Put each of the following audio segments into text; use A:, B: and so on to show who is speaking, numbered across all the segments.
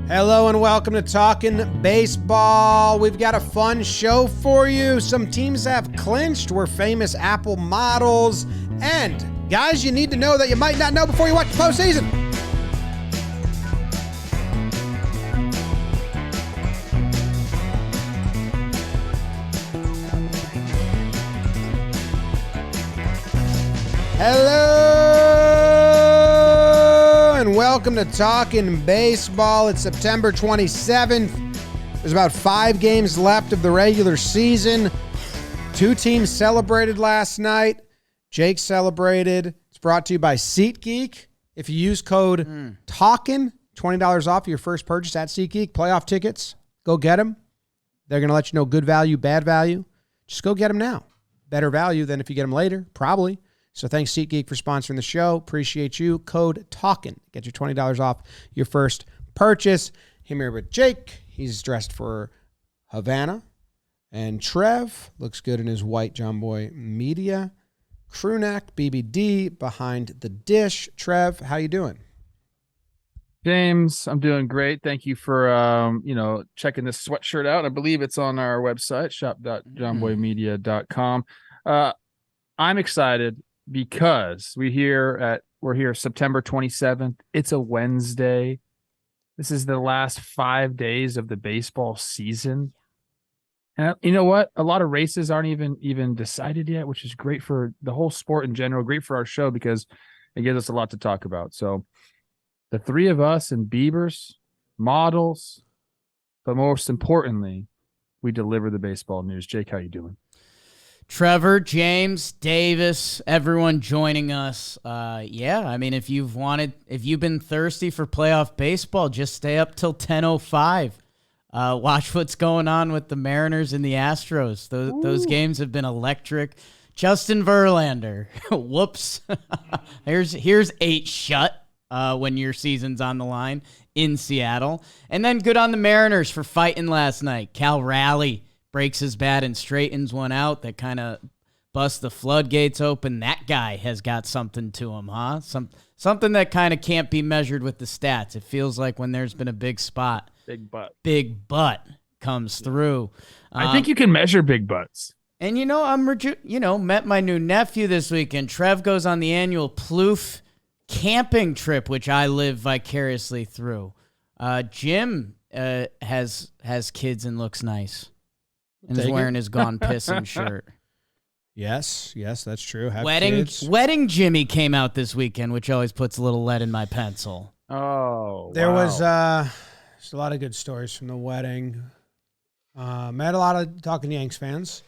A: Hello and welcome to Talkin' Baseball. We've got a fun show for you. Some teams have clinched. We're famous Apple models. And guys you need to know that you might not know before you watch the postseason. Hello and welcome to Talkin' Baseball. It's September 27th. There's about 5 games left of the regular season. 2 teams celebrated last night. Jake celebrated. It's brought to you by SeatGeek. If you use code Talkin, $20 off your first purchase at SeatGeek. Playoff tickets, go get them. They're going to let you know good value, bad value. Just go get them now. Better value than if you get them later, probably. So thanks, SeatGeek, for sponsoring the show. Appreciate you. Code TALKIN. Get your $20 off your first purchase. I'm here with Jake. He's dressed for Havana. And Trev looks good in his white John Boy media. Crewneck, BBD, behind the dish. Trev, how you doing?
B: James, I'm doing great. Thank you for checking this sweatshirt out. I believe it's on our website, shop.johnboymedia.com. I'm excited because we're here September 27th. It's a Wednesday. This is the last 5 days of the baseball season. And you know what? A lot of races aren't even decided yet, which is great for the whole sport in general, great for our show because it gives us a lot to talk about. So the three of us and Biebers, models, but most importantly, we deliver the baseball news. Jake, how you doing?
C: Trevor, James, Davis, everyone joining us. If you've been thirsty for playoff baseball, just stay up till 10:05. Watch what's going on with the Mariners and the Astros. Those games have been electric. Justin Verlander, whoops. here's 8 shut when your season's on the line in Seattle. And then good on the Mariners for fighting last night. Cal Raleigh breaks his bat and straightens one out that kind of busts the floodgates open. That guy has got something to him, huh? Something that kind of can't be measured with the stats. It feels like when there's been a big spot, big butt comes through.
B: I think you can measure big butts.
C: And met my new nephew this weekend. Trev goes on the annual Plouffe camping trip, which I live vicariously through. Jim has kids and looks nice. And is wearing his Gone Pissing shirt.
A: Yes, that's true.
C: Wedding Jimmy came out this weekend, which always puts a little lead in my pencil.
B: Oh,
A: there was a lot of good stories from the wedding. Met a lot of Talking Yanks fans.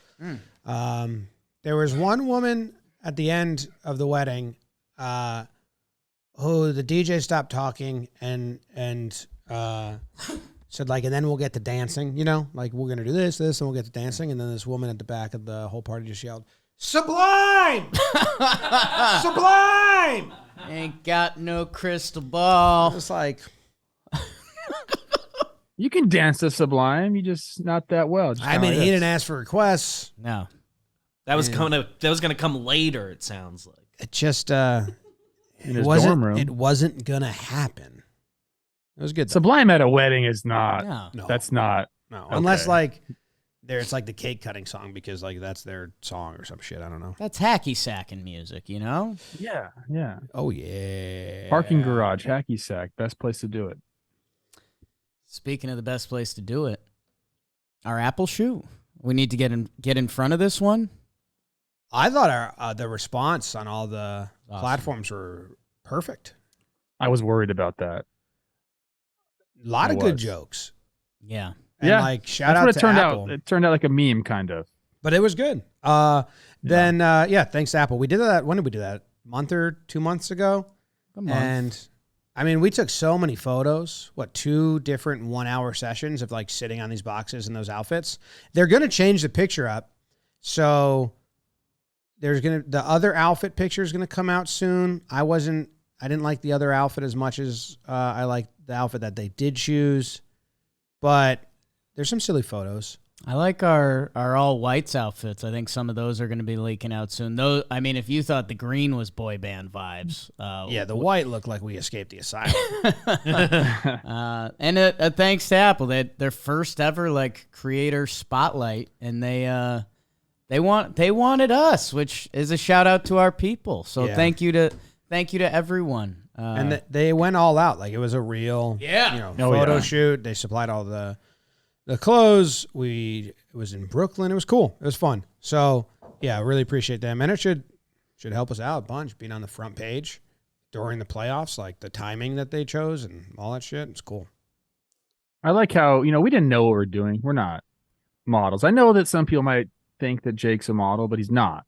A: There was one woman at the end of the wedding who the DJ stopped talking and said, and then we'll get to dancing, we're going to do this, and we'll get to dancing. And then this woman at the back of the whole party just yelled, "Sublime! Sublime!"
C: Ain't got no crystal ball.
A: It's like...
B: You can dance to Sublime, you just not that well.
A: He didn't ask for requests.
C: No.
D: That was going to come later, it sounds like.
A: It just...
B: in his dorm room.
A: It wasn't going to happen. It was good.
B: Sublime at a wedding is not.
A: No.
B: That's not.
A: No.
B: Okay.
A: Unless it's like the cake cutting song because that's their song or some shit. I don't know.
C: That's hacky sacking music,
B: Yeah.
A: Oh, yeah.
B: Parking garage, hacky sack. Best place to do it.
C: Speaking of the best place to do it, our Apple shoe. We need to get in front of this one.
A: I thought the response on all the platforms were perfect.
B: I was worried about that.
A: A lot of good jokes.
C: Yeah.
A: And shout out to Apple.
B: It turned out like a meme, kind of. But
A: it was good. Thanks to Apple. We did that. When did we do that? A month or 2 months ago?
C: A month.
A: And we took so many photos. 2 different 1-hour sessions of sitting on these boxes in those outfits. They're going to change the picture up. So the other outfit picture is going to come out soon. I didn't like the other outfit as much as I liked the outfit that they did choose. But there's some silly photos.
C: I like our all whites outfits. I think some of those are going to be leaking out soon. Though, I mean, if you thought the green was boy band vibes,
A: Yeah, the white looked like we escaped the asylum.
C: and a thanks to Apple, they had their first ever like creator spotlight, and they wanted us, which is a shout out to our people. So
A: Yeah.
C: thank you to everyone.
A: And they went all out. Like, it was a real photo shoot. They supplied all the clothes. It was in Brooklyn. It was cool. It was fun. So yeah, I really appreciate them. And it should help us out a bunch, being on the front page during the playoffs, like the timing that they chose and all that shit. It's cool.
B: I like how, we didn't know what we're doing. We're not models. I know that some people might think that Jake's a model, but he's not.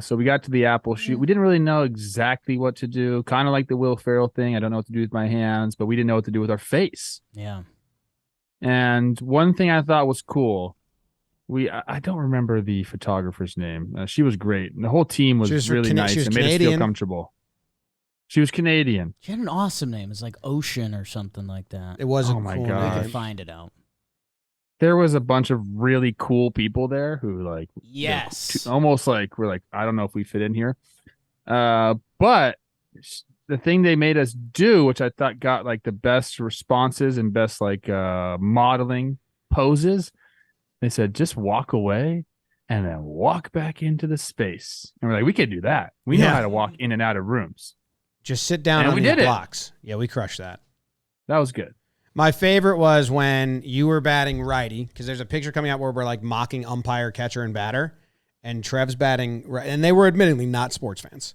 B: So we got to the Apple shoot. We didn't really know exactly what to do. Kind of like the Will Ferrell thing. I don't know what to do with my hands, but we didn't know what to do with our face.
C: Yeah.
B: And one thing I thought was cool, I don't remember the photographer's name. She was great. And the whole team was really nice and made us feel comfortable. She was Canadian.
C: She had an awesome name. It's like Ocean or something like that.
A: It wasn't.
B: Oh my
A: cool.
B: God.
C: We could find it out.
B: There was a bunch of really cool people there who
C: yes,
B: almost like we're like, I don't know if we fit in here. But the thing they made us do, which I thought got like the best responses and best modeling poses, they said, just walk away and then walk back into the space. And we're like, we could do that. We know how to walk in and out of rooms.
A: Just sit down on these blocks. Yeah, we crushed that.
B: That was good.
A: My favorite was when you were batting righty, because there's a picture coming out where we're like mocking umpire, catcher, and batter, and Trev's batting right, and they were admittedly not sports fans.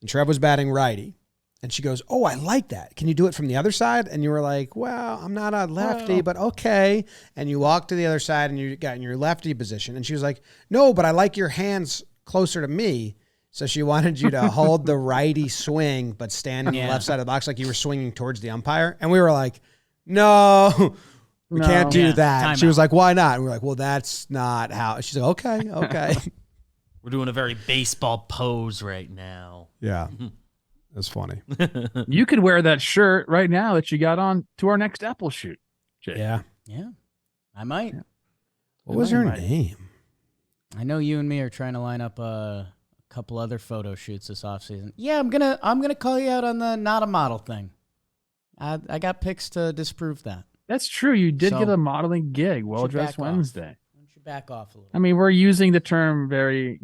A: And Trev was batting righty, and she goes, "Oh, I like that. Can you do it from the other side?" And you were like, "Well, I'm not a lefty, but okay." And you walked to the other side, and you got in your lefty position, and she was like, "No, but I like your hands closer to me." So she wanted you to hold the righty swing, but stand on the left side of the box like you were swinging towards the umpire. And we were like, no, we can't do that. She was like, why not? And we were like, well, that's not how. She's like, okay.
D: We're doing a very baseball pose right now.
A: Yeah. That's funny.
B: You could wear that shirt right now that you got on to our next Apple shoot, Jake.
A: Yeah.
C: Yeah. I might.
A: What was her name?
C: I know you and me are trying to line up a couple other photo shoots this offseason. Yeah, I'm gonna call you out on the not a model thing. I got pics to disprove that.
B: That's true. You did get a modeling gig, Well Dressed Wednesday.
C: Why don't you back off a little?
B: I mean, we're using the term very,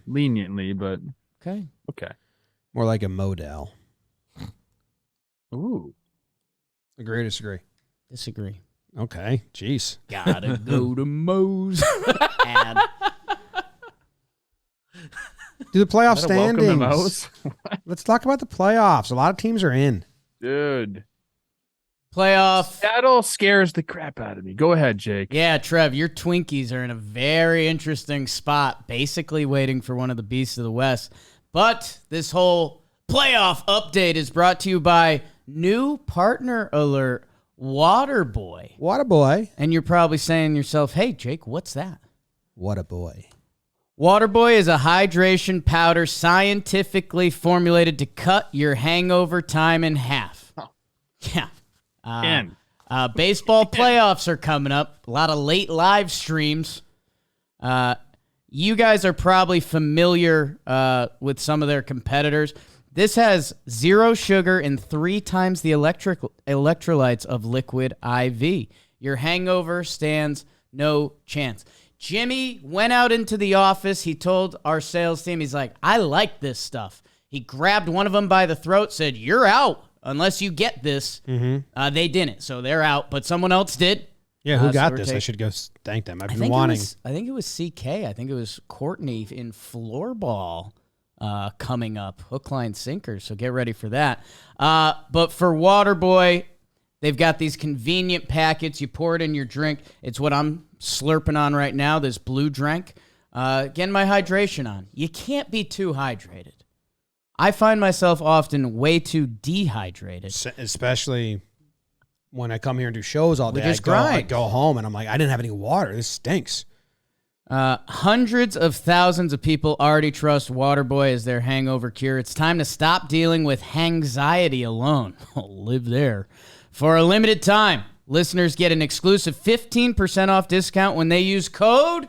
B: leniently, but
C: okay.
A: More like a model.
B: Ooh.
A: Agree or disagree?
C: Disagree.
A: Okay. Jeez.
C: Gotta go to Moe's. Ad.
A: Do the playoff standings.
B: Welcome to Moe's.
A: Let's talk about the playoffs. A lot of teams are in.
B: Dude.
C: Playoff.
B: Seattle scares the crap out of me. Go ahead, Jake.
C: Yeah, Trev, your Twinkies are in a very interesting spot, basically waiting for one of the beasts of the West. But this whole playoff update is brought to you by new partner alert, Waterboy.
A: Waterboy.
C: And you're probably saying to yourself, hey, Jake, what's that?
A: Waterboy.
C: Waterboy is a hydration powder scientifically formulated to cut your hangover time in half.
B: Oh.
C: Yeah.
B: Baseball
C: Baseball playoffs are coming up. A lot of late live streams. You guys are probably familiar with some of their competitors. This has 0 sugar and 3 times the electrolytes of liquid IV. Your hangover stands no chance. Jimmy went out into the office. He told our sales team, he's like, I like this stuff. He grabbed one of them by the throat, said, you're out unless you get this. Mm-hmm. They didn't, so they're out, but someone else did.
A: Yeah, who got this? I should go thank them. I've been wanting.
C: I think it was CK. I think it was Courtney in floorball coming up. Hook, line, sinker, so get ready for that. But for Waterboy, they've got these convenient packets. You pour it in your drink. It's what I'm slurping on right now, this blue drink. Getting my hydration on. You can't be too hydrated. I find myself often way too dehydrated.
A: Especially when I come here and do shows all day.
C: I
A: go home and I'm like, I didn't have any water. This stinks.
C: Hundreds of thousands of people already trust Waterboy as their hangover cure. It's time to stop dealing with hangxiety alone. Live there. For a limited time, Listeners get an exclusive 15% off discount when they use code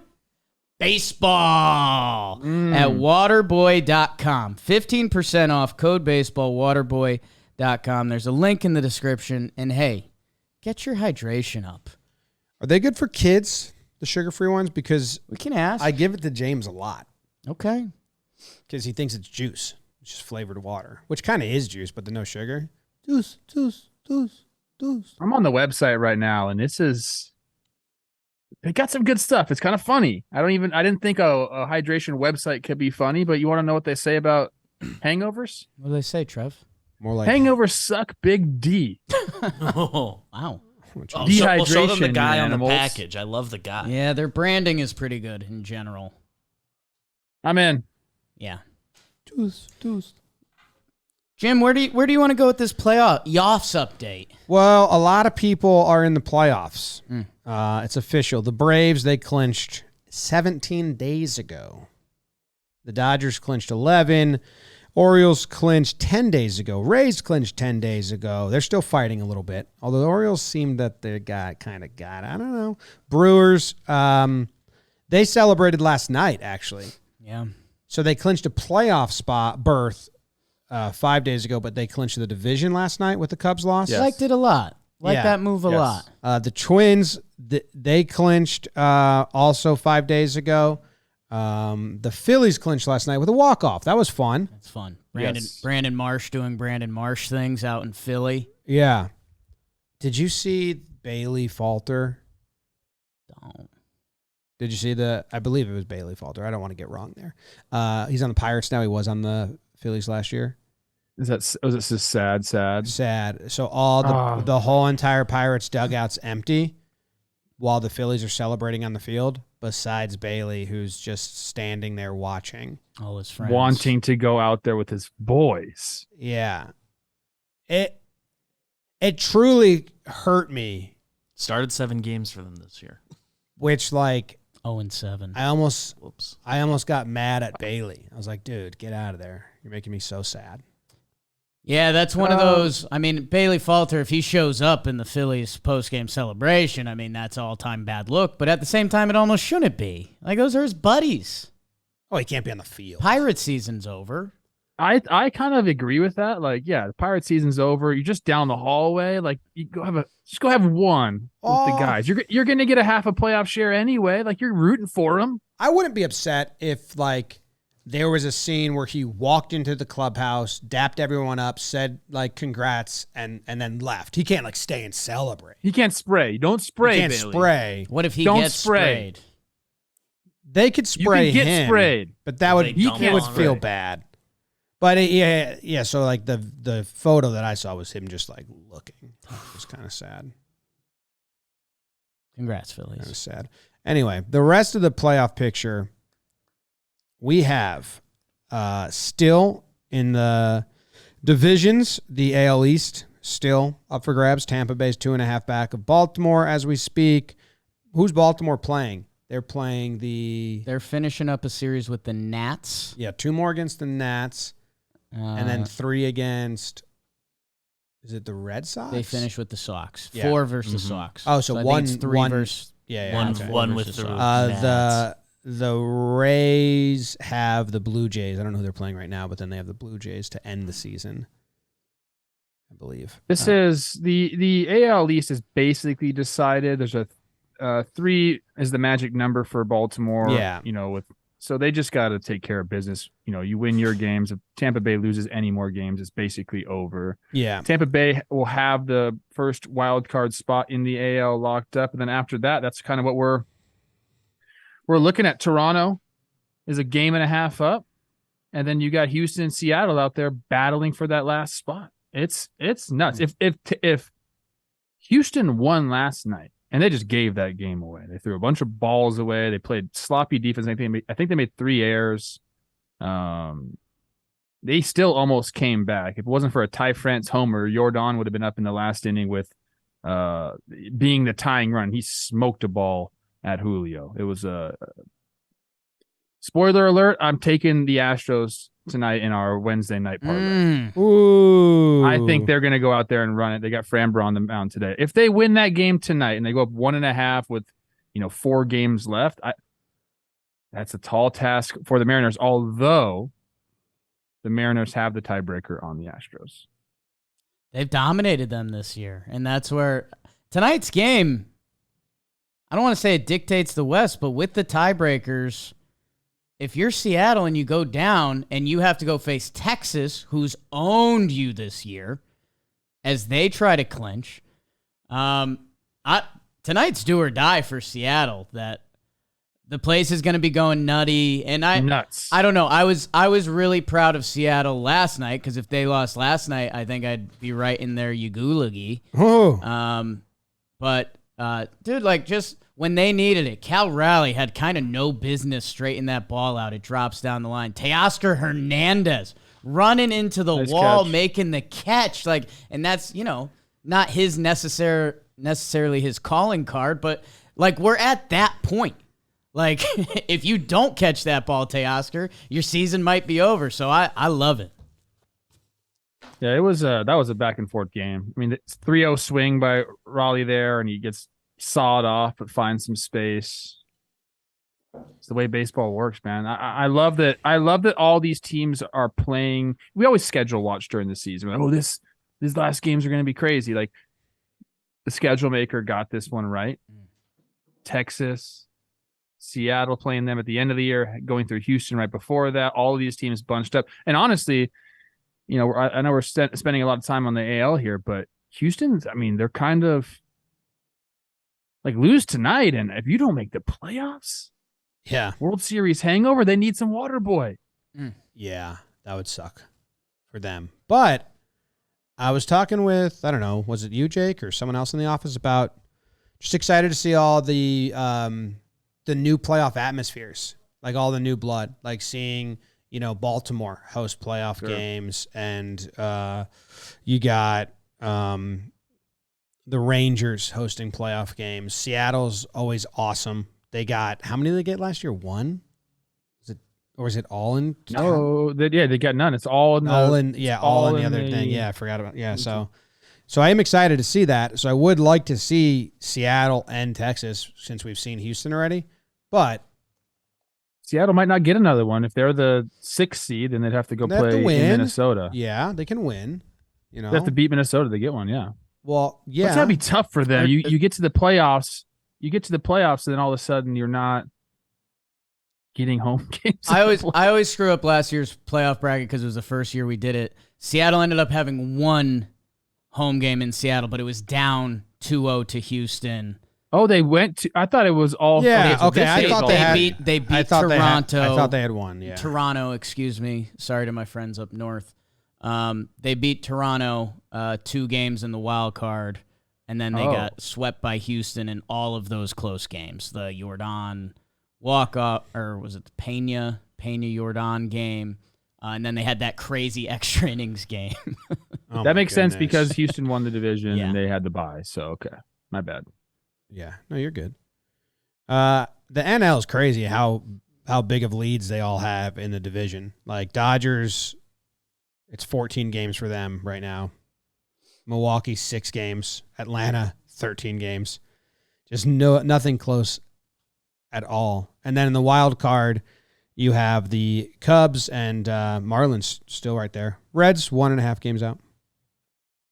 C: BASEBALL at waterboy.com. 15% off, code BASEBALL, waterboy.com. There's a link in the description. And hey, get your hydration up.
A: Are they good for kids, the sugar-free ones? Because
C: We can ask.
A: I give it to James a lot
C: Okay.
A: because he thinks it's juice. It's just flavored water, which kind of is juice, but the no sugar. Juice, juice, juice, juice.
B: I'm on the website right now, and it got some good stuff. It's kind of funny. I didn't think a hydration website could be funny, but you want to know what they say about hangovers?
C: What do they say, Trev?
A: More like
B: Hangovers suck big D.
D: Oh.
C: Wow.
D: We'll show them the
B: Dehydration,
D: guy
B: you
D: on the
B: animals.
D: package. I love the guy.
C: Yeah, their branding is pretty good in general.
B: I'm in.
C: Yeah.
A: juice, juice.
C: Jim, where do you want to go with this playoffs update?
A: Well, a lot of people are in the playoffs. It's official. The Braves, they clinched 17 days ago. The Dodgers clinched 11. Orioles clinched 10 days ago. Rays clinched 10 days ago. They're still fighting a little bit, although the Orioles seem that they kind of got, I don't know. Brewers, they celebrated last night, actually.
C: Yeah.
A: So they clinched a playoff berth 5 days ago, but they clinched the division last night with the Cubs loss.
B: Yes.
C: Liked it a lot. Like
A: Yeah.
C: that move a
B: Yes.
C: lot.
A: The Twins, they clinched also 5 days ago. The Phillies clinched last night with a walk-off. That was fun.
C: That's fun.
B: Yes.
C: Brandon Marsh doing Brandon Marsh things out in Philly.
A: Yeah. Did you see Bailey falter?
C: Don't.
A: Did you see I believe it was Bailey falter. I don't want to get wrong there. He's on the Pirates now. He was on the Phillies last year.
B: Was this just sad?
A: Sad. So all the whole entire Pirates dugout's empty while the Phillies are celebrating on the field, besides Bailey, who's just standing there watching.
C: All his friends.
B: Wanting to go out there with his boys.
A: Yeah. It truly hurt me,
D: Started 7 games for them this year.
A: which like
C: 0-7.
A: I almost
D: Whoops.
A: got mad at Bailey. I was like, dude, get out of there. You're making me so sad.
C: Yeah, that's one of those. I mean, Bailey Falter, if he shows up in the Phillies postgame celebration, I mean, that's all-time bad look. But at the same time, it almost shouldn't be. Like, those are his buddies.
A: Oh, he can't be on the field.
C: Pirate season's over.
B: I kind of agree with that. Like, yeah, the Pirate season's over. You're just down the hallway. Like, you go have one with the guys. You're gonna get a half a playoff share anyway. Like, you're rooting for them.
A: I wouldn't be upset if like there was a scene where he walked into the clubhouse, dapped everyone up, said like congrats, and then left. He can't like stay and celebrate.
B: He can't spray. Don't spray,
A: He can't
B: Bailey.
A: spray.
C: What if he
B: Don't
C: gets
B: spray.
C: sprayed?
A: They could spray
B: You can get
A: him,
B: sprayed.
A: but that would
D: They don't
A: he would
D: want
A: feel
D: it.
A: bad. But yeah. So like the photo that I saw was him just like looking. It was kind of sad.
C: Congrats,
A: Kind of
C: Phillies.
A: sad. Anyway, the rest of the playoff picture, we have still in the divisions, the AL East still up for grabs. Tampa Bay's 2.5 back of Baltimore as we speak. Who's Baltimore playing? They're playing
C: They're finishing up a series with the Nats.
A: 2 more against the Nats, and then 3 against, is it the Red Sox?
C: They finish with the Sox.
A: Yeah.
C: 4 versus the Sox.
A: Oh, so
C: I
A: one-
C: think it's 3
A: one-
C: versus.
A: Yeah, okay.
D: One with
C: versus
D: the
C: Sox.
A: The Rays have the Blue Jays. I don't know who they're playing right now, but then they have the Blue Jays to end the season, I believe.
B: This is the AL East is basically decided. There's a 3 is the magic number for Baltimore.
A: Yeah.
B: So they just got to take care of business. You win your games. If Tampa Bay loses any more games, it's basically over.
A: Yeah.
B: Tampa Bay will have the first wild card spot in the AL locked up, and then after that, that's kind of what we're looking at. Toronto is a game and a half up, and then you got Houston and Seattle out there battling for that last spot. It's nuts. If Houston won last night, and they just gave that game away. They threw a bunch of balls away. They played sloppy defense. I think they made 3 errors. They still almost came back. If it wasn't for a Ty France homer, Jordan would have been up in the last inning with being the tying run. He smoked a ball at Julio. It was Spoiler alert, I'm taking the Astros tonight in our Wednesday night parlay.
A: Ooh.
B: I think they're going to go out there and run it. They got Framber on the mound today. If they win that game tonight and they go up 1.5 with, 4 games left, that's a tall task for the Mariners, although the Mariners have the tiebreaker on the Astros.
C: They've dominated them this year, and that's where tonight's game, I don't want to say it dictates the West, but with the tiebreakers, if you're Seattle and you go down and you have to go face Texas, who's owned you this year, as they try to clinch, tonight's do or die for Seattle. That the place is going to be going nutty, and
B: Nuts.
C: I don't know. I was really proud of Seattle last night because if they lost last night, I think I'd be right in their Yagulagi.
A: Oh.
C: Dude, just when they needed it, Cal Raleigh had kind of no business straightening that ball out. It drops down the line. Teoscar Hernandez running into the wall,
B: catch.
C: making the catch. And that's, not his necessarily his calling card, but we're at that point. If you don't catch that ball, Teoscar, your season might be over. So I love it.
B: Yeah, that was a back and forth game. I mean, it's 3-0 swing by Raleigh there, and he gets sawed off, but finds some space. It's the way baseball works, man. I love that. I love that all these teams are playing. We always schedule watch during the season. We're like, these last games are going to be crazy. Like the schedule maker got this one right. Texas, Seattle playing them at the end of the year, going through Houston right before that. All of these teams bunched up, and honestly, I know we're spending a lot of time on the AL here, but Houston's. I mean, they're kind of. Lose tonight, and if you don't make the playoffs, World Series hangover, they need some water boy.
A: Yeah, that would suck for them. But I was talking with, I don't know, was it you, Jake, or someone else in the office about just excited to see all the new playoff atmospheres, all the new blood, seeing, Baltimore host playoff games, and you got the Rangers hosting playoff games. Seattle's always awesome. They got, how many did they get last year? 1? Or is it all in?
B: No, they got none. It's all in the
A: all in the other thing. Yeah, I forgot about. Yeah, so I am excited to see that. So I would like to see Seattle and Texas since we've seen Houston already. But
B: Seattle might not get another one. If they're the 6th seed, then they'd have to go play in Minnesota.
A: Yeah, they can win.
B: They have to beat Minnesota to get one. Yeah.
A: Well, yeah.
B: It's gotta be tough for them. You get to the playoffs. And then all of a sudden you're not getting home games.
C: I always screw up last year's playoff bracket because it was the first year we did it. Seattle ended up having 1 home game in Seattle, but it was down 2-0 to Houston.
B: Oh, they went to. I thought it was all.
A: Yeah. Okay. I thought
C: they beat Toronto.
A: I thought they had 1. Yeah.
C: Toronto. Excuse me. Sorry to my friends up north. They beat Toronto 2 games in the wild card, and then they got swept by Houston in all of those close games. The Jordan walk-off, or was it the Pena Jordan game? And then they had that crazy extra innings game.
B: That makes sense because Houston won the division and they had the bye. So, okay. My bad.
A: Yeah. No, you're good. The NL is crazy how big of leads they all have in the division. Dodgers, it's 14 games for them right now. Milwaukee, 6 games. Atlanta, 13 games. Just nothing close at all. And then in the wild card, you have the Cubs and Marlins still right there. Reds, 1.5 games out.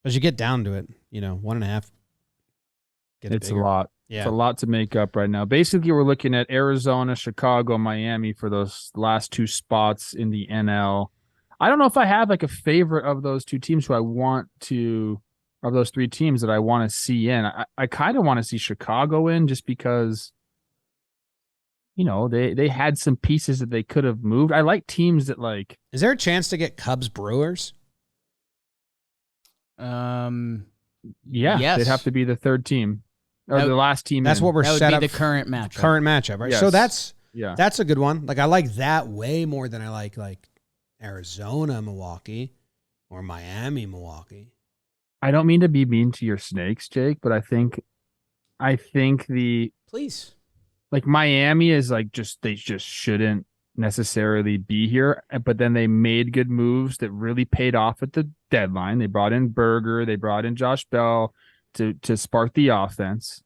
A: As you get down to it, 1.5.
B: It's a lot.
A: Yeah.
B: It's a lot to make up right now. Basically, we're looking at Arizona, Chicago, Miami for those last 2 spots in the NL. I don't know if I have a favorite of those 2 teams of those 3 teams that I want to see in. I kind of want to see Chicago in just because, they had some pieces that they could have moved. I like teams that
A: Is there a chance to get Cubs Brewers?
B: Yeah,
C: yes.
B: They'd have to be the 3rd team or the last team.
A: That's what we're set up.
C: The current matchup.
A: Current matchup, right?
B: Yes.
A: So that's a good one. I like that way more than I like Arizona, Milwaukee, or Miami, Milwaukee.
B: I don't mean to be mean to your Snakes, Jake, but I think
C: Please.
B: Miami is they just shouldn't necessarily be here, but then they made good moves that really paid off at the deadline. They brought in Berger, they brought in Josh Bell to spark the offense.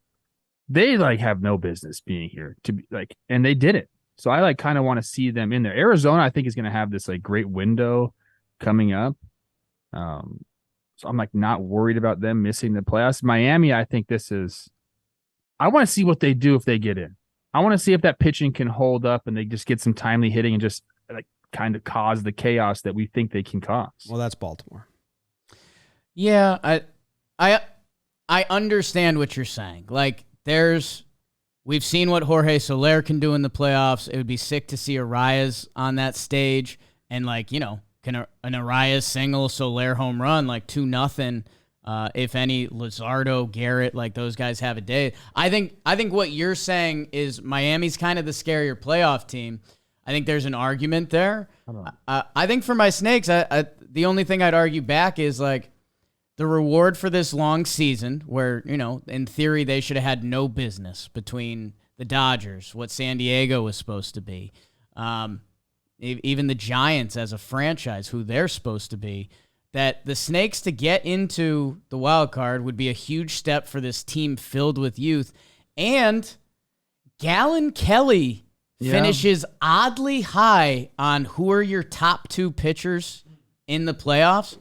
B: They have no business being here to be and they did it. So I kind of want to see them in there. Arizona, I think, is going to have this great window coming up. So I'm not worried about them missing the playoffs. Miami, I think I want to see what they do if they get in. I want to see if that pitching can hold up and they just get some timely hitting and just kind of cause the chaos that we think they can cause.
A: Well, that's Baltimore.
C: Yeah, I understand what you're saying. We've seen what Jorge Soler can do in the playoffs. It would be sick to see Arias on that stage and can an Arias single, Soler home run, 2-0. If any, Luzardo, Garrett, those guys have a day. I think what you're saying is Miami's kind of the scarier playoff team. I think there's an argument there. I think for my Snakes, the only thing I'd argue back is the reward for this long season where, in theory, they should have had no business between the Dodgers, what San Diego was supposed to be, even the Giants as a franchise, who they're supposed to be, that the Snakes to get into the wild card would be a huge step for this team filled with youth. And Gallon Kelly finishes oddly high on who are your top 2 pitchers in the playoffs.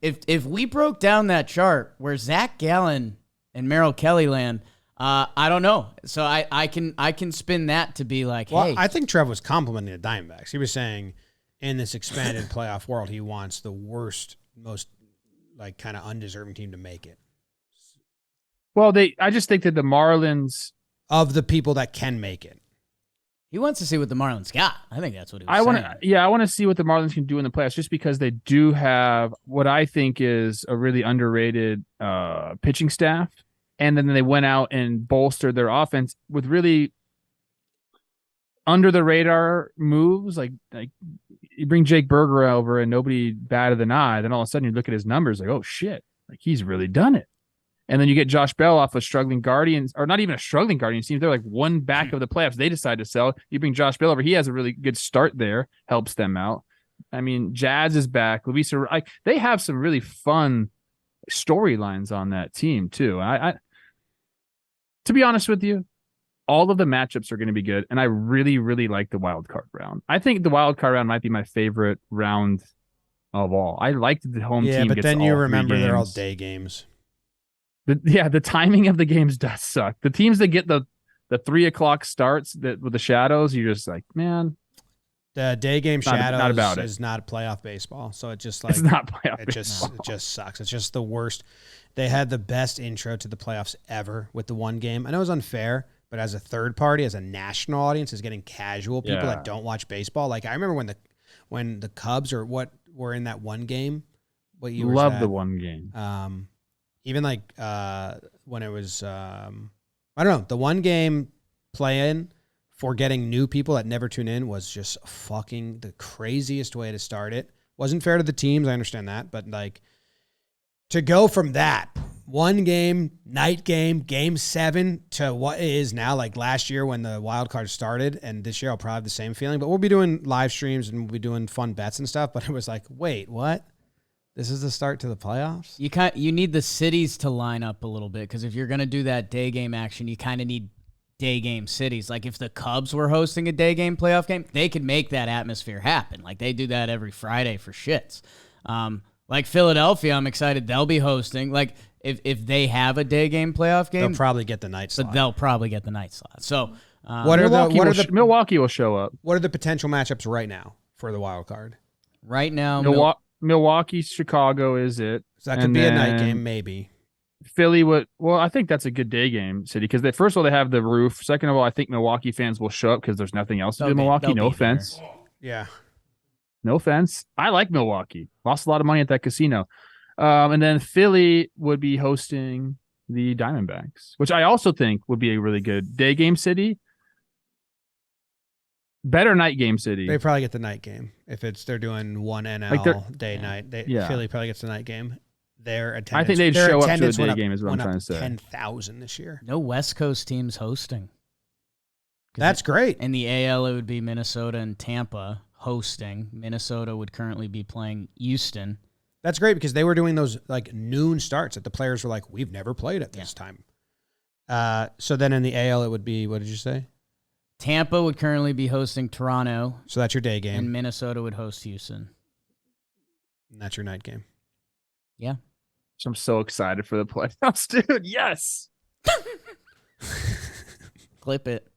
C: If we broke down that chart where Zach Gallen and Merrill Kelly land, I don't know. So I can spin that to be hey.
A: I think Trev was complimenting the Diamondbacks. He was saying in this expanded playoff world, he wants the worst, most kind of undeserving team to make it.
B: Well, I just think that the Marlins,
A: of the people that can make it,
C: he wants to see what the Marlins got. I think that's what he was saying.
B: I want to see what the Marlins can do in the playoffs, just because they do have what I think is a really underrated pitching staff. And then they went out and bolstered their offense with really under the radar moves. You bring Jake Berger over and nobody batted an eye. Then all of a sudden you look at his numbers oh shit, he's really done it. And then you get Josh Bell off a struggling Guardians, or not even a struggling Guardians team. They're one back of the playoffs. They decide to sell. You bring Josh Bell over. He has a really good start there, helps them out. I mean, Jazz is back. Luis, they have some really fun storylines on that team too. To be honest with you, all of the matchups are going to be good, and I really, really like the wild card round. I think the wild card round might be my favorite round of all. I like the home team.
A: Yeah, but
B: gets
A: then you remember they're all
B: games.
A: day games.
B: The timing of the games does suck. The teams that get the 3:00 starts with the shadows, you're just man.
A: The day game shadows
B: not about
A: is not playoff baseball, so it just
B: it's not playoff.
A: It just sucks. It's just the worst. They had the best intro to the playoffs ever with the one game. I know it was unfair, but as a third party, as a national audience, is getting casual people that don't watch baseball. I remember when the Cubs were in that one game. What year was that?
B: Love the one game.
A: Even when it was I don't know, the one game play-in for getting new people that never tune in was just fucking the craziest way to start it. Wasn't fair to the teams, I understand that, but to go from that one game, night game 7 to what it is now, last year when the wild card started, and this year I'll probably have the same feeling, but we'll be doing live streams and we'll be doing fun bets and stuff, but it was wait, what? This is the start to the playoffs?
C: You need the cities to line up a little bit, because if you're going to do that day game action, you kind of need day game cities. If the Cubs were hosting a day game playoff game, they could make that atmosphere happen. They do that every Friday for shits. Philadelphia, I'm excited they'll be hosting. If they have a day game playoff game,
A: they'll probably get the night slot.
C: But they'll probably get the night slot. So
B: Milwaukee will show up.
A: What are the potential matchups right now for the wild card?
C: Right now,
B: Milwaukee, Chicago is it.
A: So that could be a night game, maybe.
B: Philly I think that's a good day game city, because first of all, they have the roof. Second of all, I think Milwaukee fans will show up because there's nothing else to do in Milwaukee. No offense.
A: Yeah.
B: No offense. I like Milwaukee. Lost a lot of money at that casino. And then Philly would be hosting the Diamondbacks, which I also think would be a really good day game city. Better night game city.
A: They probably get the night game if they're doing one NL day night. Philly probably gets the night game. Their attendance.
B: I think they'd show up to a day game. Is what I'm trying to say.
A: 10,000 this year.
C: No West Coast teams hosting.
A: That's great.
C: In the AL, it would be Minnesota and Tampa hosting. Minnesota would currently be playing Houston.
A: That's great because they were doing those like noon starts that the players were like, we've never played at this time. So then in the AL, it would be, what did you say?
C: Tampa would currently be hosting Toronto.
A: So that's your day game.
C: And Minnesota would host Houston.
A: And that's your night game.
C: Yeah.
B: So I'm so excited for the playoffs, dude. Yes.
C: Clip it.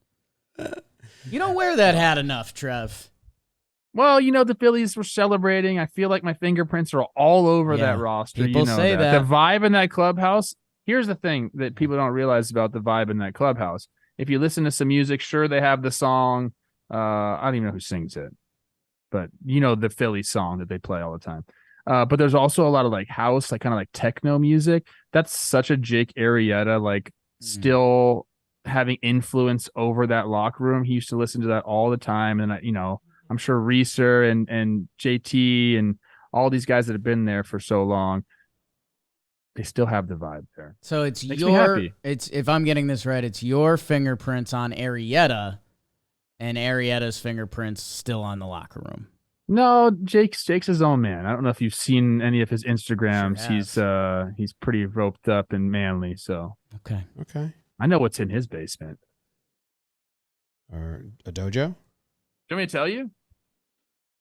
C: You don't wear that hat enough, Trev.
B: Well, the Phillies were celebrating. I feel like my fingerprints are all over that roster.
C: People say that.
B: The vibe in that clubhouse. Here's the thing that people don't realize about the vibe in that clubhouse. If you listen to some music, sure, they have the song. I don't even know who sings it, but the Philly song that they play all the time. But there's also a lot of like house, like kind of like techno music. That's such a Jake Arrieta, like still having influence over that locker room. He used to listen to that all the time. And, I'm sure Reeser and JT and all these guys that have been there for so long, they still have the vibe there.
C: So it's
B: Makes me happy.
C: if I'm getting this right, it's your fingerprints on Arrieta and Arrieta's fingerprints still on the locker room.
B: No, Jake's his own man. I don't know if you've seen any of his Instagrams.
C: Sure
B: he's pretty roped up and manly. So
C: okay.
B: I know what's in his basement.
A: Or a dojo?
B: Do you want me to tell you?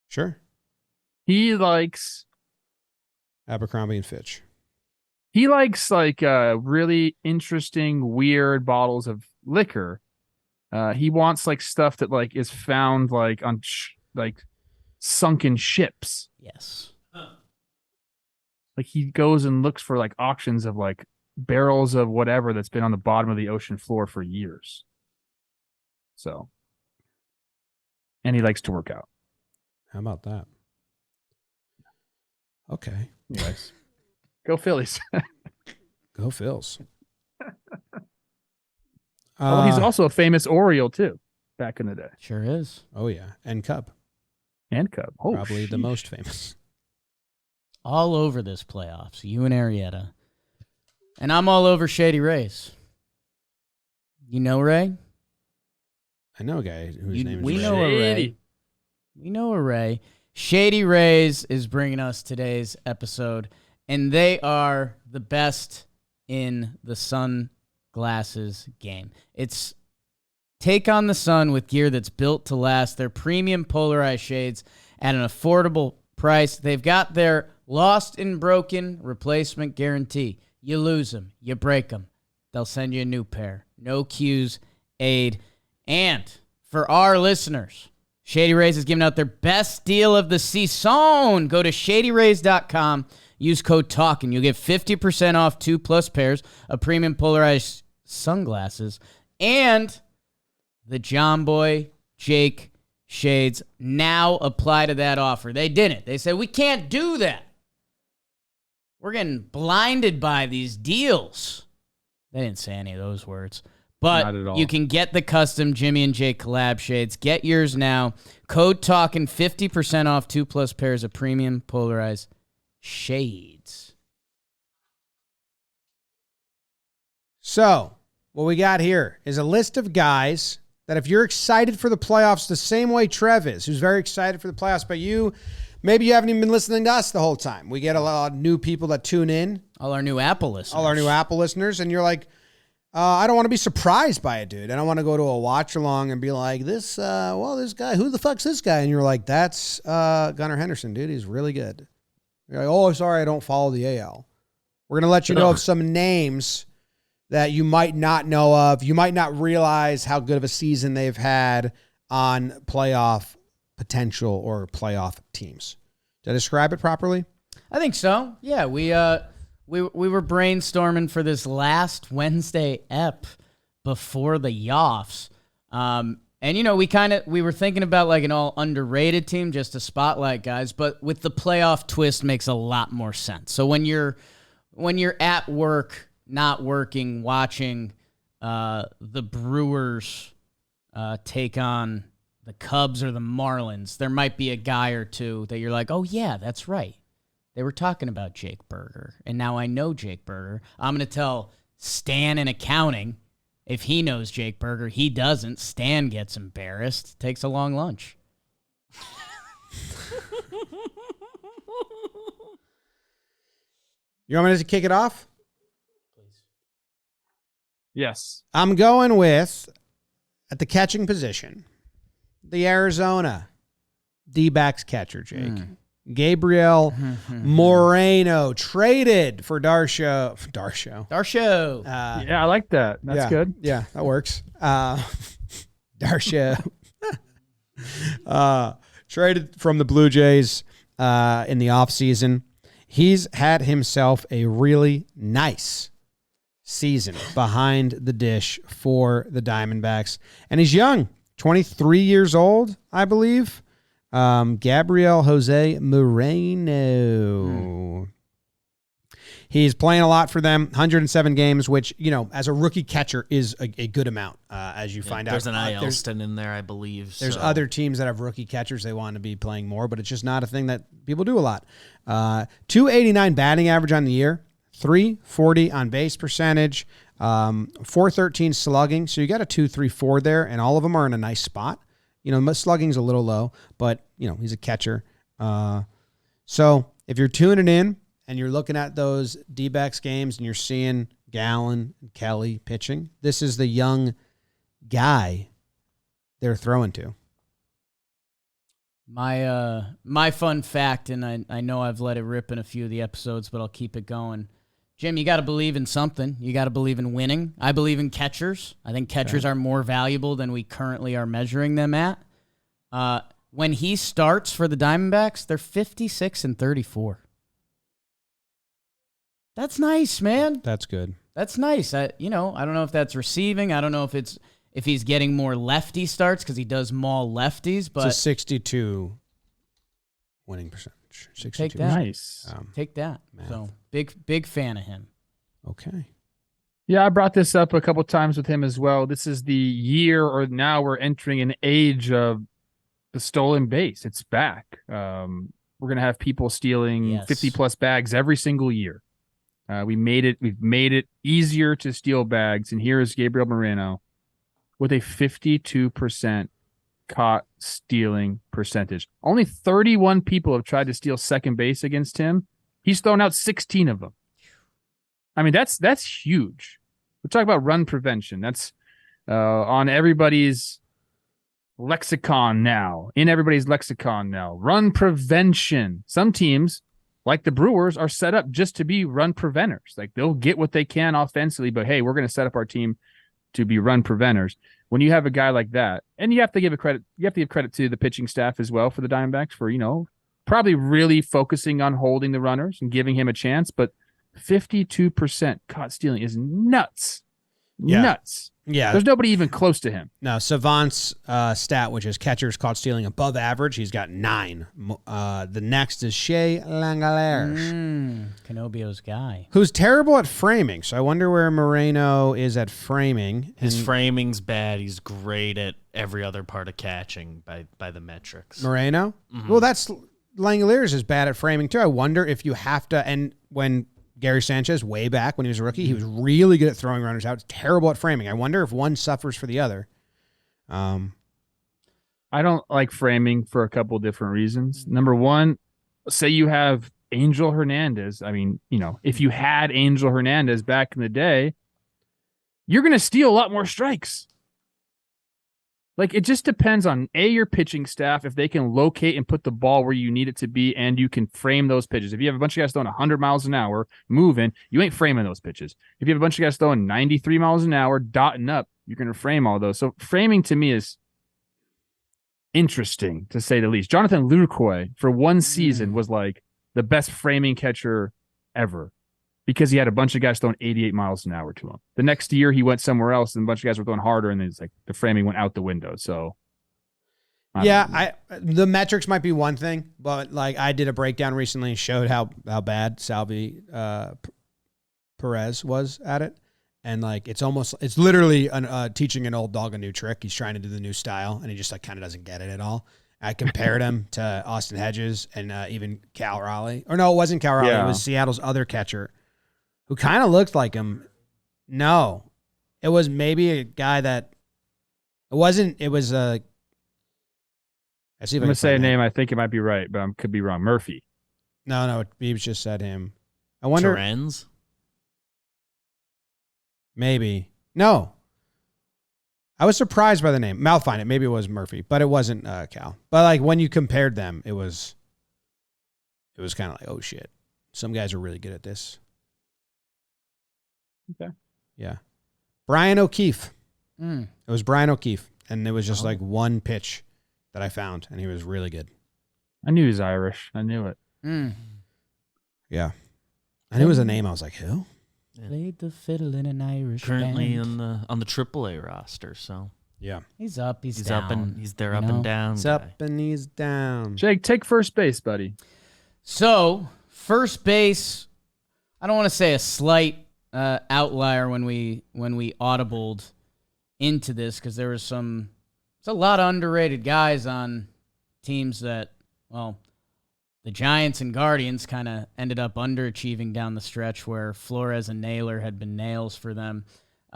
A: Sure.
B: He likes
A: Abercrombie and Fitch.
B: He likes like really interesting, weird bottles of liquor. He wants like stuff that like is found like on like sunken ships.
C: Yes.
B: Like he goes and looks for like auctions of like barrels of whatever that's been on the bottom of the ocean floor for years. So, and he likes to work out.
A: How about that? Okay.
B: Anyways, go Phillies.
A: Go Phils.
B: He's also a famous Oriole too, back in the day.
C: Sure is.
A: Oh yeah, and Cub.
B: And Cub. Oh,
A: probably the most famous.
C: All over this playoffs, you and Arrieta. And I'm all over Shady Rays. You know Ray?
A: I know a guy whose name is
C: we
A: Ray.
C: know a Ray. We know a Ray. Shady Rays is bringing us today's episode, and they are the best in the sunglasses game. It's take on the sun with gear that's built to last. They're premium polarized shades at an affordable price. They've got their lost and broken replacement guarantee. You lose them, you break them, they'll send you a new pair. No Q's, aid. And for our listeners, Shady Rays is giving out their best deal of the season. Go to shadyrays.com. Use code Talkin. You'll get 50% off 2+ pairs of premium polarized sunglasses. And the John Boy Jake shades now apply to that offer. They didn't. They said, we can't do that. We're getting blinded by these deals. They didn't say any of those words. But you can get the custom Jimmy and Jake collab shades. Get yours now. Code Talkin, 50% off 2+ pairs of premium polarized shades.
A: So, what we got here is a list of guys that if you're excited for the playoffs the same way Trev is, who's very excited for the playoffs, but maybe you haven't even been listening to us the whole time. We get a lot of new people that tune in.
C: All our new Apple listeners.
A: And you're like, I don't want to be surprised by it, dude. I don't want to go to a watch along and be like, this guy, who the fuck's this guy? And you're like, that's Gunnar Henderson, dude. He's really good. You're like, oh, sorry, I don't follow the AL. We're going to let you know of some names that you might not know of. You might not realize how good of a season they've had on playoff potential or playoff teams. Did I describe it properly?
C: I think so. Yeah, we were brainstorming for this last Wednesday ep before the Yoffs. And we were thinking about like an all underrated team just to spotlight guys, but with the playoff twist makes a lot more sense. So when you're at work, not working, watching the Brewers take on the Cubs or the Marlins, there might be a guy or two that you're like, oh yeah, that's right. They were talking about Jake Berger, and now I know Jake Berger. I'm going to tell Stan in accounting if he knows Jake Berger, he doesn't. Stan gets embarrassed, takes a long lunch.
A: You want me to kick it off?
B: Yes.
A: I'm going with, at the catching position, the Arizona D-backs catcher, Jake. Gabriel Moreno, traded for Darsho.
B: Yeah, I like that. That's good.
A: Yeah, that works. Darsho. Traded from the Blue Jays in the offseason. He's had himself a really nice season behind the dish for the Diamondbacks. And he's young, 23 years old, I believe. Gabriel Jose Moreno. He's playing a lot for them, 107 games, which, as a rookie catcher is a good amount, as you find out.
D: There's an IL stint in there, I believe.
A: There's other teams that have rookie catchers. They want to be playing more, but it's just not a thing that people do a lot. 289 batting average on the year, 340 on base percentage, 413 slugging. So you got a 2.34 there, and all of them are in a nice spot. Slugging's a little low, but, he's a catcher. So if you're tuning in and you're looking at those D-backs games and you're seeing Gallen and Kelly pitching, this is the young guy they're throwing to.
C: My fun fact, and I know I've let it rip in a few of the episodes, but I'll keep it going. Jim, you got to believe in something. You got to believe in winning. I believe in catchers. I think catchers are more valuable than we currently are measuring them at. When he starts for the Diamondbacks, they're 56-34. That's nice, man.
A: That's good.
C: That's nice. I don't know if that's receiving. I don't know if he's getting more lefty starts because he does maul lefties. But
A: it's a 62 winning percentage. 62.
C: Take that.
B: Nice.
C: Take that.
A: Math.
C: So big fan of him.
A: Okay.
B: Yeah, I brought this up a couple times with him as well. This is the year, or now we're entering an age of the stolen base. It's back. We're going to have people stealing 50-plus bags every single year. We've made it easier to steal bags, and here is Gabriel Moreno with a 52% caught stealing percentage. Only 31 people have tried to steal second base against him. He's thrown out 16 of them. I mean, that's huge. We're talking about run prevention. That's on everybody's lexicon now. In everybody's lexicon now. Run prevention. Some teams, like the Brewers, are set up just to be run preventers. Like, they'll get what they can offensively, but hey, we're going to set up our team to be run preventers. When you have a guy like that, and you have to give credit to the pitching staff as well for the Diamondbacks for, probably really focusing on holding the runners and giving him a chance, but 52% caught stealing is nuts.
A: Yeah.
B: Nuts.
A: Yeah.
B: There's nobody even close to him.
A: No, Savant's stat, which is catchers caught stealing above average, he's got 9. The next is Shea Langeliers.
C: Canobio's guy.
A: Who's terrible at framing. So I wonder where Moreno is at framing.
D: His framing's bad. He's great at every other part of catching by the metrics.
A: Moreno? Mm-hmm. Well, Langeliers is bad at framing too. I wonder if you have to, and when Gary Sanchez, way back when he was a rookie, he was really good at throwing runners out. Terrible at framing. I wonder if one suffers for the other.
B: I don't like framing for a couple different reasons. Number one, say you have Angel Hernandez. I mean, if you had Angel Hernandez back in the day, you're going to steal a lot more strikes. Like, it just depends on, your pitching staff, if they can locate and put the ball where you need it to be, and you can frame those pitches. If you have a bunch of guys throwing 100 miles an hour, moving, you ain't framing those pitches. If you have a bunch of guys throwing 93 miles an hour, dotting up, you're going to frame all those. So framing to me is interesting, to say the least. Jonathan Lucroy, for one season, was like the best framing catcher ever, because he had a bunch of guys throwing 88 miles an hour to him. The next year, he went somewhere else, and a bunch of guys were throwing harder, and it's like the framing went out the window. So,
A: the metrics might be one thing, but like, I did a breakdown recently and showed how bad Salvi Perez was at it, and like, it's literally teaching an old dog a new trick. He's trying to do the new style, and he just like kind of doesn't get it at all. I compared him to Austin Hedges and even Cal Raleigh. Or no, it wasn't Cal Raleigh. Yeah. It was Seattle's other catcher, who kind of looked like him. No, It was maybe a guy that it wasn't. It was a. I see if
B: I'm
A: I
B: gonna
A: can
B: say a
A: find that.
B: name. I think it might be right, but I could be wrong. Murphy.
A: No, Beebs just said him. I wonder.
D: Terens?
A: Maybe no. I was surprised by the name. I'll find it. Maybe it was Murphy, but it wasn't Cal. But like when you compared them, it was kind of like, oh shit, some guys are really good at this.
B: Okay.
A: Yeah, Brian O'Keefe.
C: Mm.
A: It was Brian O'Keefe, and it was just like one pitch that I found, and he was really good.
B: I knew he was Irish. I knew it.
C: Mm.
A: Yeah, I knew it was a name. I was like, who?
C: Played the fiddle in an Irish
D: Currently
C: band.
D: on the AAA roster, so
A: Yeah,
C: He's up, he's
D: he's
C: down.
D: up and he's there,
C: you
D: up
C: know?
D: and down.
A: he's
D: guy.
A: up and he's down.
B: Jake, take first base, buddy.
C: So, first base, I don't want to say a slight outlier when we audibled into this because there was it's a lot of underrated guys on teams that, well, the Giants and Guardians kind of ended up underachieving down the stretch where Flores and Naylor had been nails for them.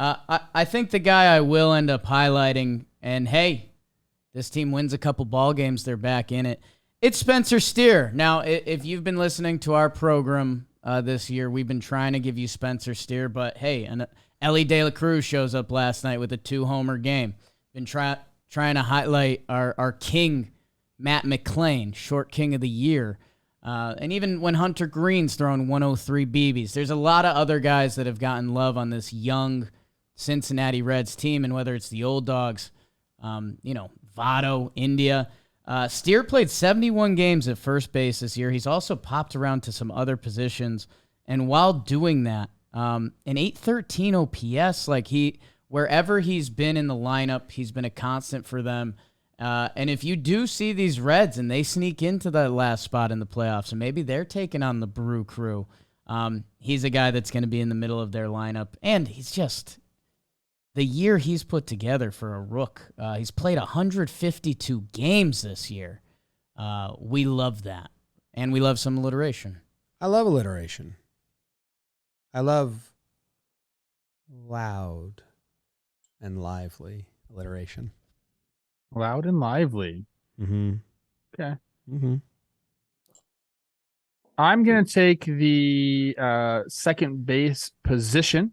C: I think the guy I will end up highlighting, and hey, this team wins a couple ball games, they're back in it. It's Spencer Steer. Now, if you've been listening to our program this year, we've been trying to give you Spencer Steer, but hey, and Ellie De La Cruz shows up last night with a 2-homer game. Been trying to highlight our king, Matt McClain, short king of the year. And even when Hunter Green's throwing 103 BBs, there's a lot of other guys that have gotten love on this young Cincinnati Reds team, and whether it's the old dogs, Votto, India. Steer played 71 games at first base this year. He's also popped around to some other positions, and while doing that, an 813 OPS, wherever he's been in the lineup, he's been a constant for them. And if you do see these Reds and they sneak into the last spot in the playoffs, and maybe they're taking on the Brew Crew, he's a guy that's going to be in the middle of their lineup. And he's just the year he's put together for a rook. He's played 152 games this year. We love that. And we love some alliteration.
A: I love alliteration. I love loud and lively alliteration.
B: Loud and lively.
A: Mm-hmm.
B: Okay.
A: Mm-hmm.
B: I'm going to take the second base position.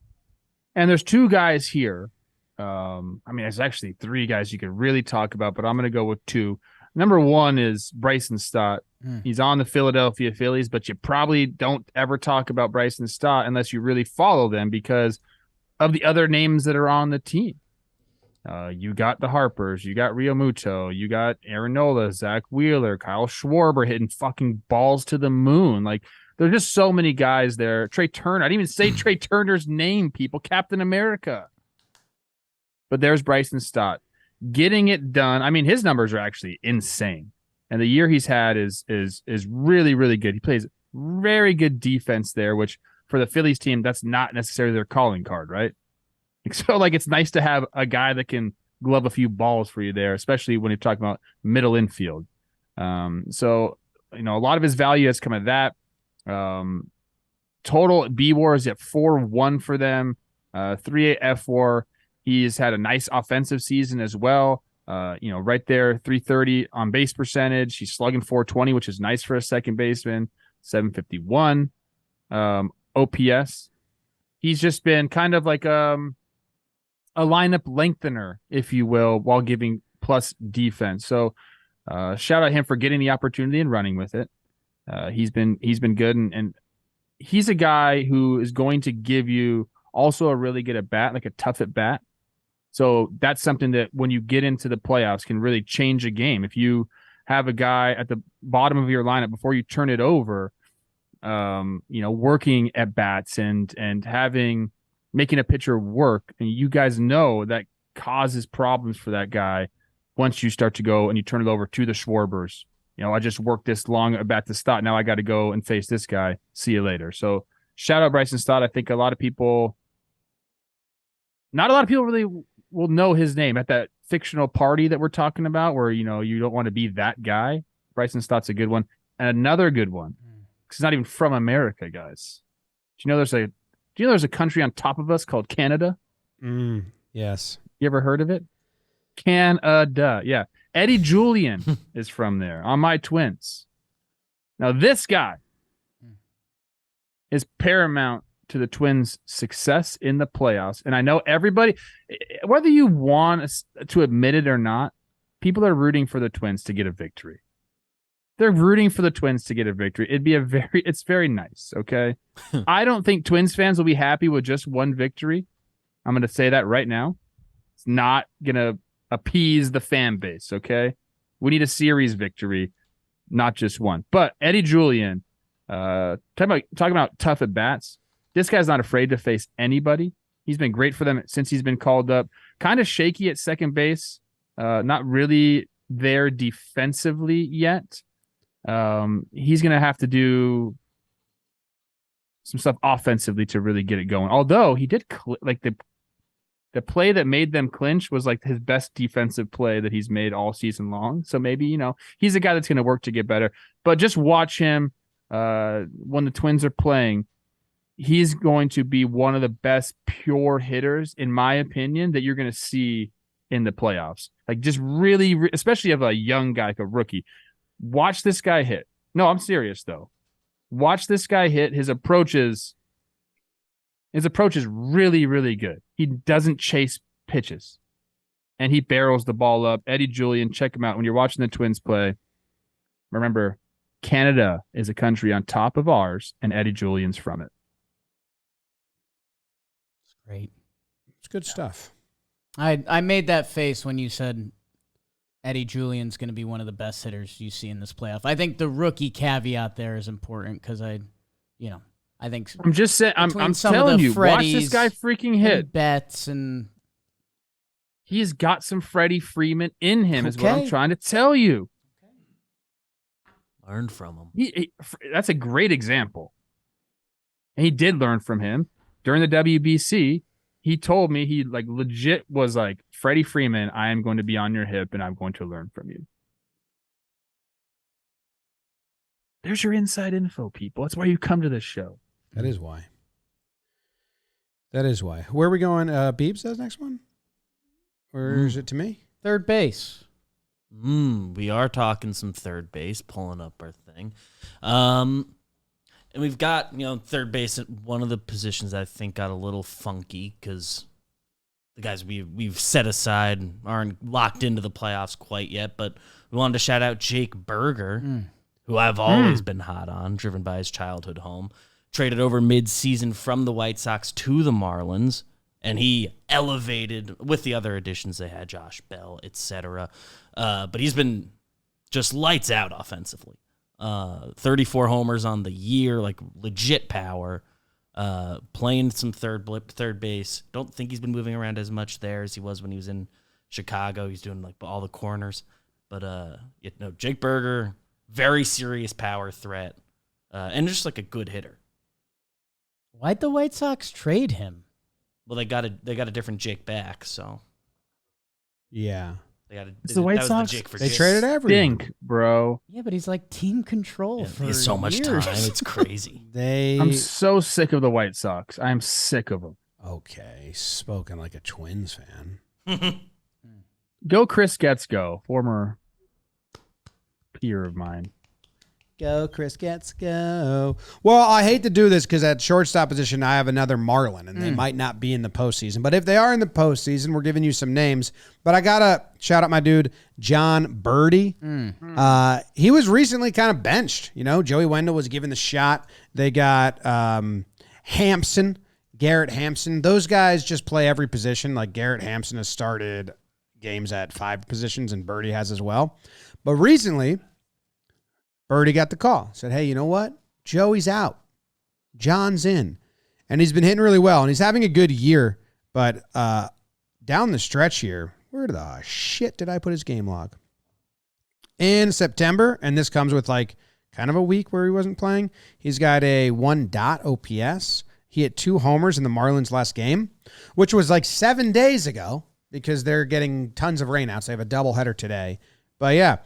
B: And there's two guys here. There's actually three guys you could really talk about, but I'm going to go with two. Number one is Bryson Stott. He's on the Philadelphia Phillies, but you probably don't ever talk about Bryson Stott unless you really follow them because of the other names that are on the team. You got the Harpers, you got Rio Muto, you got Aaron Nola, Zach Wheeler, Kyle Schwarber hitting fucking balls to the moon. Like, there's just so many guys there. Trey Turner. I didn't even say Trey Turner's name, people. Captain America. But there's Bryson Stott getting it done. I mean, his numbers are actually insane. And the year he's had is really, really good. He plays very good defense there, which for the Phillies team, that's not necessarily their calling card, right? So, it's nice to have a guy that can glove a few balls for you there, especially when you're talking about middle infield. So, a lot of his value has come at that. Total B-WAR is at 4.1 for them, 3.8 F-WAR. He's had a nice offensive season as well. Right there, 330 on base percentage. He's slugging 420, which is nice for a second baseman. 751 OPS. He's just been kind of like a lineup lengthener, if you will, while giving plus defense. So shout out him for getting the opportunity and running with it. He's been good, and he's a guy who is going to give you also a really good at bat, like a tough at bat. So that's something that when you get into the playoffs can really change a game. If you have a guy at the bottom of your lineup before you turn it over, working at bats and making a pitcher work, and you guys know that causes problems for that guy once you start to go and you turn it over to the Schwarbers. I just worked this long at bat to Stott. Now I got to go and face this guy. See you later. So shout out Bryson Stott. I think not a lot of people really will know his name at that fictional party that we're talking about where, you don't want to be that guy. Bryson Stott's a good one. And another good one, because he's not even from America, guys. Do you know there's a country on top of us called Canada?
A: Yes.
B: You ever heard of it? Canada. Yeah. Eddie Julien is from there on my Twins. Now, this guy is paramount to the Twins' success in the playoffs. And I know everybody, whether you want to admit it or not, people are rooting for the Twins to get a victory. They're rooting for the Twins to get a victory. It's very nice, okay? I don't think Twins fans will be happy with just one victory. I'm going to say that right now. It's not going to appease the fan base, okay? We need a series victory, not just one. But Eddie Julien, talking about tough at bats, this guy's not afraid to face anybody. He's been great for them since he's been called up. Kind of shaky at second base, not really there defensively yet. He's going to have to do some stuff offensively to really get it going. Although he did the play that made them clinch was like his best defensive play that he's made all season long. So maybe, he's a guy that's going to work to get better, but just watch him, when the Twins are playing, he's going to be one of the best pure hitters, in my opinion, that you're going to see in the playoffs. Like just really, especially of a young guy, like a rookie. Watch this guy hit. No, I'm serious though. Watch this guy hit. His approach is really, really good. He doesn't chase pitches, and he barrels the ball up. Eddie Julien, check him out when you're watching the Twins play. Remember, Canada is a country on top of ours, and Eddie Julien's from it.
C: It's great.
A: It's good stuff.
C: I made that face when you said Eddie Julien's going to be one of the best hitters you see in this playoff. I think the rookie caveat there is important because I think
B: I'm just saying. I'm telling you, watch this guy freaking hit.
C: Betts and
B: he's got some Freddie Freeman in him. Is what I'm trying to tell you.
D: Learn from him.
B: That's a great example. And he did learn from him during the WBC. He told me he legit was like, Freddie Freeman, I am going to be on your hip and I'm going to learn from you. There's your inside info, people. That's why you come to this show.
A: That is why. Where are we going? Beebs says next one? Or is it to me?
C: Third base.
D: We are talking some third base, pulling up our thing. And we've got, third base at one of the positions that I think got a little funky because the guys we've set aside aren't locked into the playoffs quite yet. But we wanted to shout out Jake Berger, who I've always been hot on, driven by his childhood home. Traded over mid-season from the White Sox to the Marlins, and he elevated with the other additions they had, Josh Bell, etc. But he's been just lights out offensively. 34 homers on the year, like legit power. Playing some third base. Don't think he's been moving around as much there as he was when he was in Chicago. He's doing like all the corners. But Jake Berger, very serious power threat, and just like a good hitter.
C: Why'd the White Sox trade him?
D: Well, they got a different Jake back, so
A: yeah.
B: The White Sox.
A: They traded everyone.
B: Stink, bro.
C: Yeah, but he's like team control for
D: so
C: years.
D: much time. It's crazy.
B: I'm so sick of the White Sox. I'm sick of them.
A: Okay, spoken like a Twins fan.
B: Go Chris Getz-Go, former peer of mine.
A: Go, Chris Getz, go. Well, I hate to do this because at shortstop position, I have another Marlin, and they might not be in the postseason. But if they are in the postseason, we're giving you some names. But I got to shout out my dude, John Berti. He was recently kind of benched. Joey Wendell was given the shot. They got Hampson, Garrett Hampson. Those guys just play every position. Like Garrett Hampson has started games at 5 positions, and Berti has as well. But recently, Berti got the call. Said, hey, you know what? Joey's out. John's in. And he's been hitting really well. And he's having a good year. But down the stretch here, where the shit did I put his game log? In September, and this comes with kind of a week where he wasn't playing, he's got a 1 OPS. He hit 2 homers in the Marlins last game, which was 7 days ago because they're getting tons of rainouts. They have a doubleheader today. But yeah,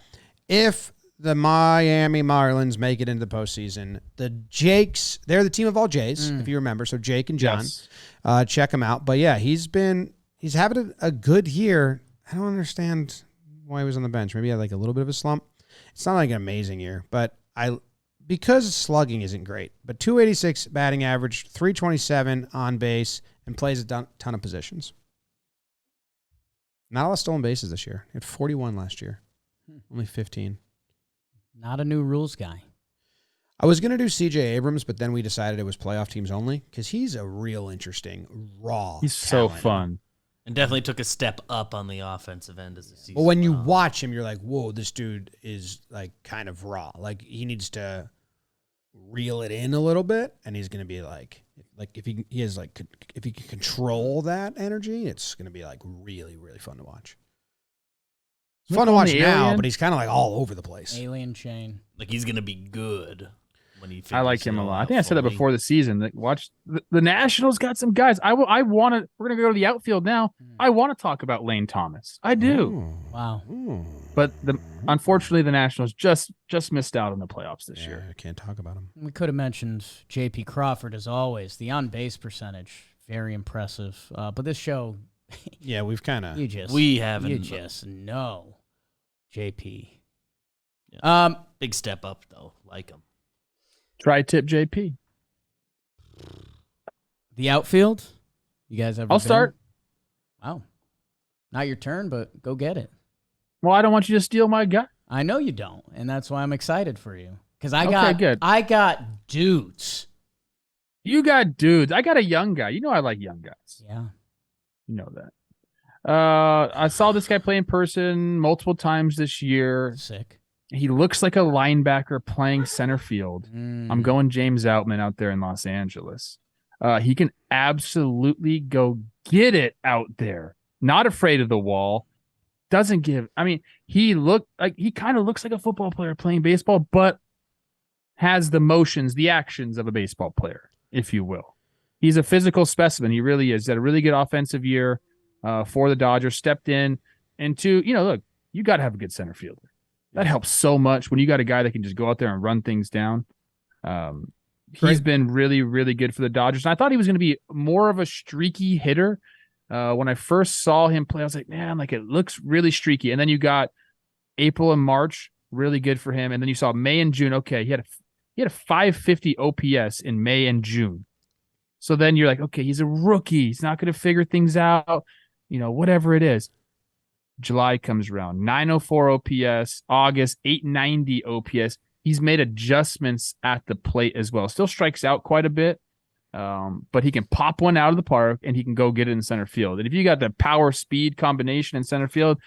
A: if the Miami Marlins make it into the postseason. The Jakes, they're the team of all Jays, if you remember. So Jake and John, check them out. But yeah, he's having a good year. I don't understand why he was on the bench. Maybe he had like a little bit of a slump. It's not like an amazing year, but because slugging isn't great. But 286 batting average, 327 on base, and plays a ton of positions. Not a lot of stolen bases this year. He had 41 last year. Only 15.
C: Not a new rules guy.
A: I was going to do CJ Abrams, but then we decided it was playoff teams only because he's a real interesting, raw
B: He's
A: talent.
B: so fun.
D: And definitely took a step up on the offensive end as the season.
A: But when you watch him, you're like, whoa, this dude is like kind of raw. Like he needs to reel it in a little bit, and he's going to be like if he can control that energy, it's going to be like really, really fun to watch. It's fun to watch now,
B: Alien?
A: but he's kind of like all over the place.
C: Alien chain.
D: Like he's gonna be good when he.
B: I like him a lot. I think I said that
D: fully.
B: before the season. Like, watch the Nationals got some guys. I want to. We're gonna go to the outfield now. I want to talk about Lane Thomas. I do.
C: Wow.
B: But unfortunately, the Nationals just missed out on the playoffs this year.
A: I can't talk about him.
C: We could have mentioned J.P. Crawford as always. The on-base percentage, very impressive. But this show,
A: Yeah, we've kind of.
C: you just know J.P.
D: Big step up though. Like him.
B: Tri-tip JP.
C: The outfield, you guys ever
B: I'll
C: been?
B: start.
C: Wow. Not your turn, but go get it.
B: Well, I don't want you to steal my guy.
C: I know you don't, and that's why I'm excited for you. Because
B: good.
C: I got dudes.
B: You got dudes. I got a young guy. You know I like young guys.
C: Yeah.
B: You know that. I saw this guy play in person multiple times this year.
C: Sick.
B: He looks like a linebacker playing center field. I'm going James Outman out there in Los Angeles. He can absolutely go get it out there. Not afraid of the wall. Doesn't give. I mean, he kind of looks like a football player playing baseball, but has the motions, the actions of a baseball player, if you will. He's a physical specimen. He really is. He had a really good offensive year for the Dodgers. Stepped in, and look, you got to have a good center fielder. That helps so much when you got a guy that can just go out there and run things down. He's been really, really good for the Dodgers. And I thought he was going to be more of a streaky hitter. When I first saw him play, I was like, man, like it looks really streaky. And then you got April and March, really good for him. And then you saw May and June. Okay, he had a 550 OPS in May and June. So then you're like, okay, he's a rookie. He's not going to figure things out, whatever it is. July comes around, 904 OPS, August, 890 OPS. He's made adjustments at the plate as well. Still strikes out quite a bit, but he can pop one out of the park and he can go get it in center field. And if you got the power speed combination in center field,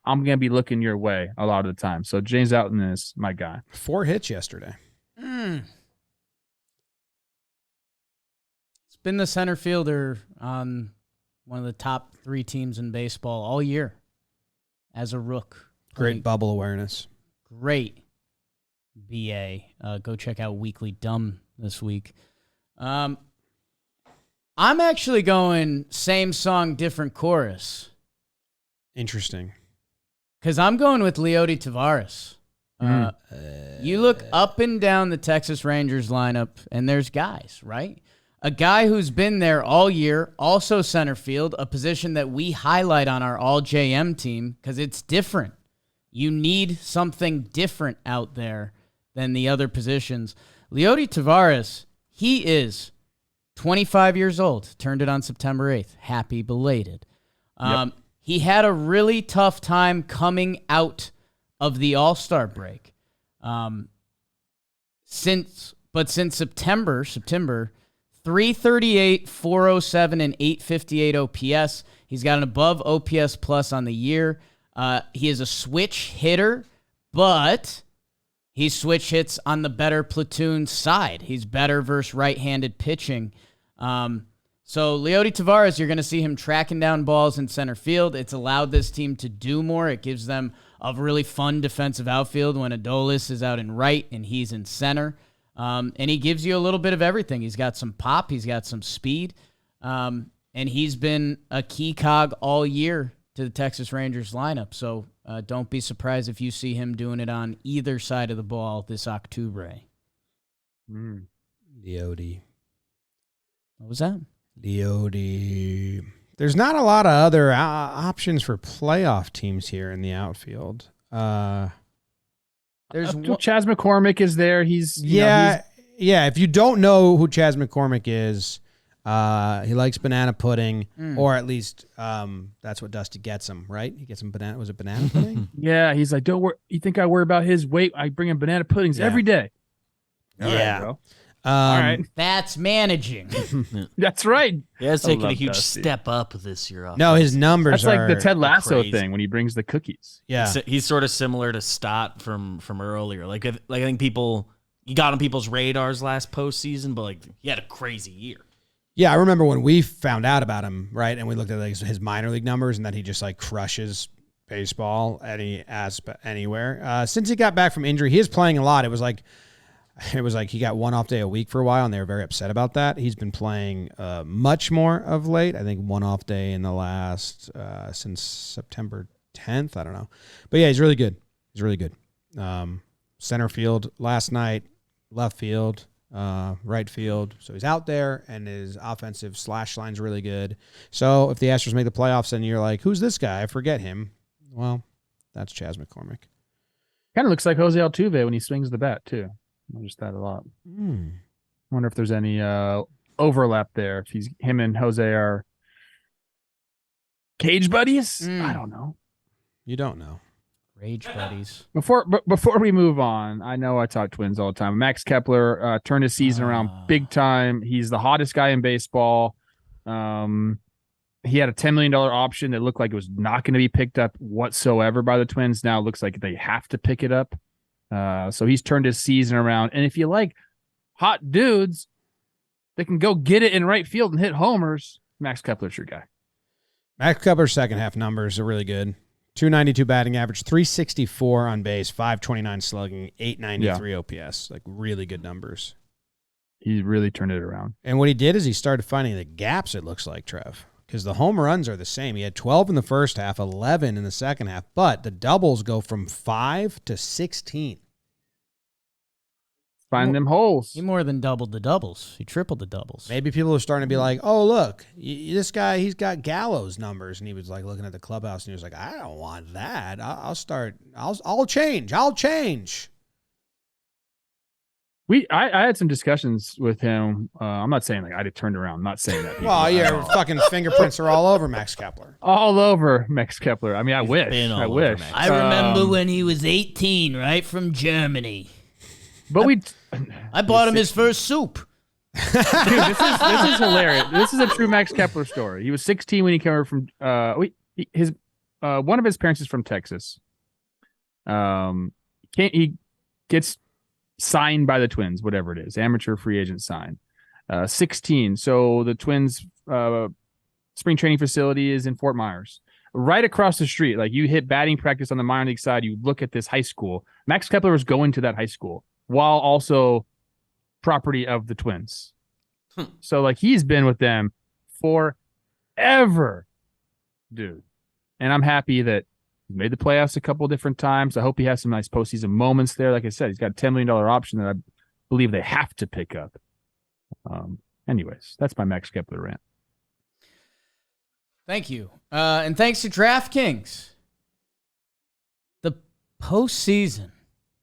B: I'm going to be looking your way a lot of the time. So James Outman is my guy.
A: 4 hits yesterday.
C: It's been the center fielder on one of the top 3 teams in baseball all year as a rook.
A: Great bubble awareness.
C: Great BA. Go check out Weekly Dumb this week. I'm actually going same song, different chorus.
A: Interesting.
C: Because I'm going with Leody Taveras. You look up and down the Texas Rangers lineup, and there's guys, right? A guy who's been there all year, also center field, a position that we highlight on our All-JM team because it's different. You need something different out there than the other positions. Leody Taveras, he is 25 years old, turned it on September 8th. Happy belated.
B: Yep.
C: He had a really tough time coming out of the All-Star break. Since September, 338, 407, and 858 OPS. He's got an above OPS plus on the year. He is a switch hitter, but he switch hits on the better platoon side. He's better versus right-handed pitching. So Leody Taveras, you're going to see him tracking down balls in center field. It's allowed this team to do more. It gives them a really fun defensive outfield when Adolis is out in right and he's in center. And he gives you a little bit of everything. He's got some pop. He's got some speed. And he's been a key cog all year to the Texas Rangers lineup. So Don't be surprised if you see him doing it on either side of the ball this October.
A: Leody.
C: What was that?
A: Leody. There's not a lot of other options for playoff teams here in the outfield.
B: Chas McCormicj is there. He's
A: If you don't know who Chas McCormicj is, he likes banana pudding, or at least that's what Dusty gets him, right? He gets him banana. Was it banana pudding?
B: Yeah, he's like, don't worry. You think I worry about his weight? I bring him banana puddings every day. All right, bro. All right.
C: That's managing.
B: That's right.
D: Yeah, it's taking a huge step up this year.
A: No, his numbers
B: That's
A: are
B: like the Ted Lasso
D: crazy.
B: thing when he brings the cookies.
A: Yeah.
D: He's sort of similar to Stott from earlier. Like I think he got on people's radars last postseason, but like he had a crazy year.
A: Yeah, I remember when we found out about him, right, and we looked at like his minor league numbers and that he just like crushes baseball anywhere. Since he got back from injury, he is playing a lot. It was like he got one off day a week for a while, and they were very upset about that. He's been playing much more of late. I think one off day in the last since September 10th. I don't know, but yeah, he's really good. He's really good. Center field last night, left field, right field. So he's out there, and his offensive slash line's really good. So if the Astros make the playoffs, and you're like, "Who's this guy? I forget him." Well, that's Chas McCormicj.
B: Kind of looks like Jose Altuve when he swings the bat too. I noticed that a lot. I wonder if there's any overlap there. If him and Jose are cage buddies. I don't know.
A: You don't know.
C: Rage buddies.
B: Before we move on, I know I talk Twins all the time. Max Kepler turned his season around big time. He's the hottest guy in baseball. He had a $10 million option that looked like it was not going to be picked up whatsoever by the Twins. Now it looks like they have to pick it up. So he's turned his season around. And if you like hot dudes that can go get it in right field and hit homers, Max Kepler's your guy.
A: Max Kepler's second half numbers are really good. 292 batting average, 364 on base, 529 slugging, 893 OPS. Like really good numbers.
B: He really turned it around.
A: And what he did is he started finding the gaps, it looks like, Trev. Because the home runs are the same. He had 12 in the first half, 11 in the second half. But the doubles go from 5 to 16.
B: Find them holes.
C: He more than doubled the doubles. He tripled the doubles.
A: Maybe people are starting to be like, oh, look, this guy, he's got Gallows numbers. And he was like looking at the clubhouse and he was like, I don't want that. I'll change.
B: I had some discussions with him. I'm not saying like I turned around. I'm not saying that.
A: Well, your fucking fingerprints are all over Max Kepler.
B: All over Max Kepler. I mean, I wish.
C: I remember when he was 18, right, from Germany.
B: But
C: I bought him his first soup.
B: Dude, this is hilarious. This is a true Max Kepler story. He was 16 when he came over from one of his parents is from Texas. He gets signed by the Twins, whatever it is, amateur free agent sign. 16. So the Twins spring training facility is in Fort Myers. Right across the street, like you hit batting practice on the minor league side, you look at this high school. Max Kepler was going to that high school while also property of the Twins. So like he's been with them forever, dude. And I'm happy that he made the playoffs a couple different times. I hope he has some nice postseason moments there. Like I said, he's got a $10 million option that I believe they have to pick up. Anyways, that's my Max Kepler rant.
C: Thank you. And thanks to DraftKings. The postseason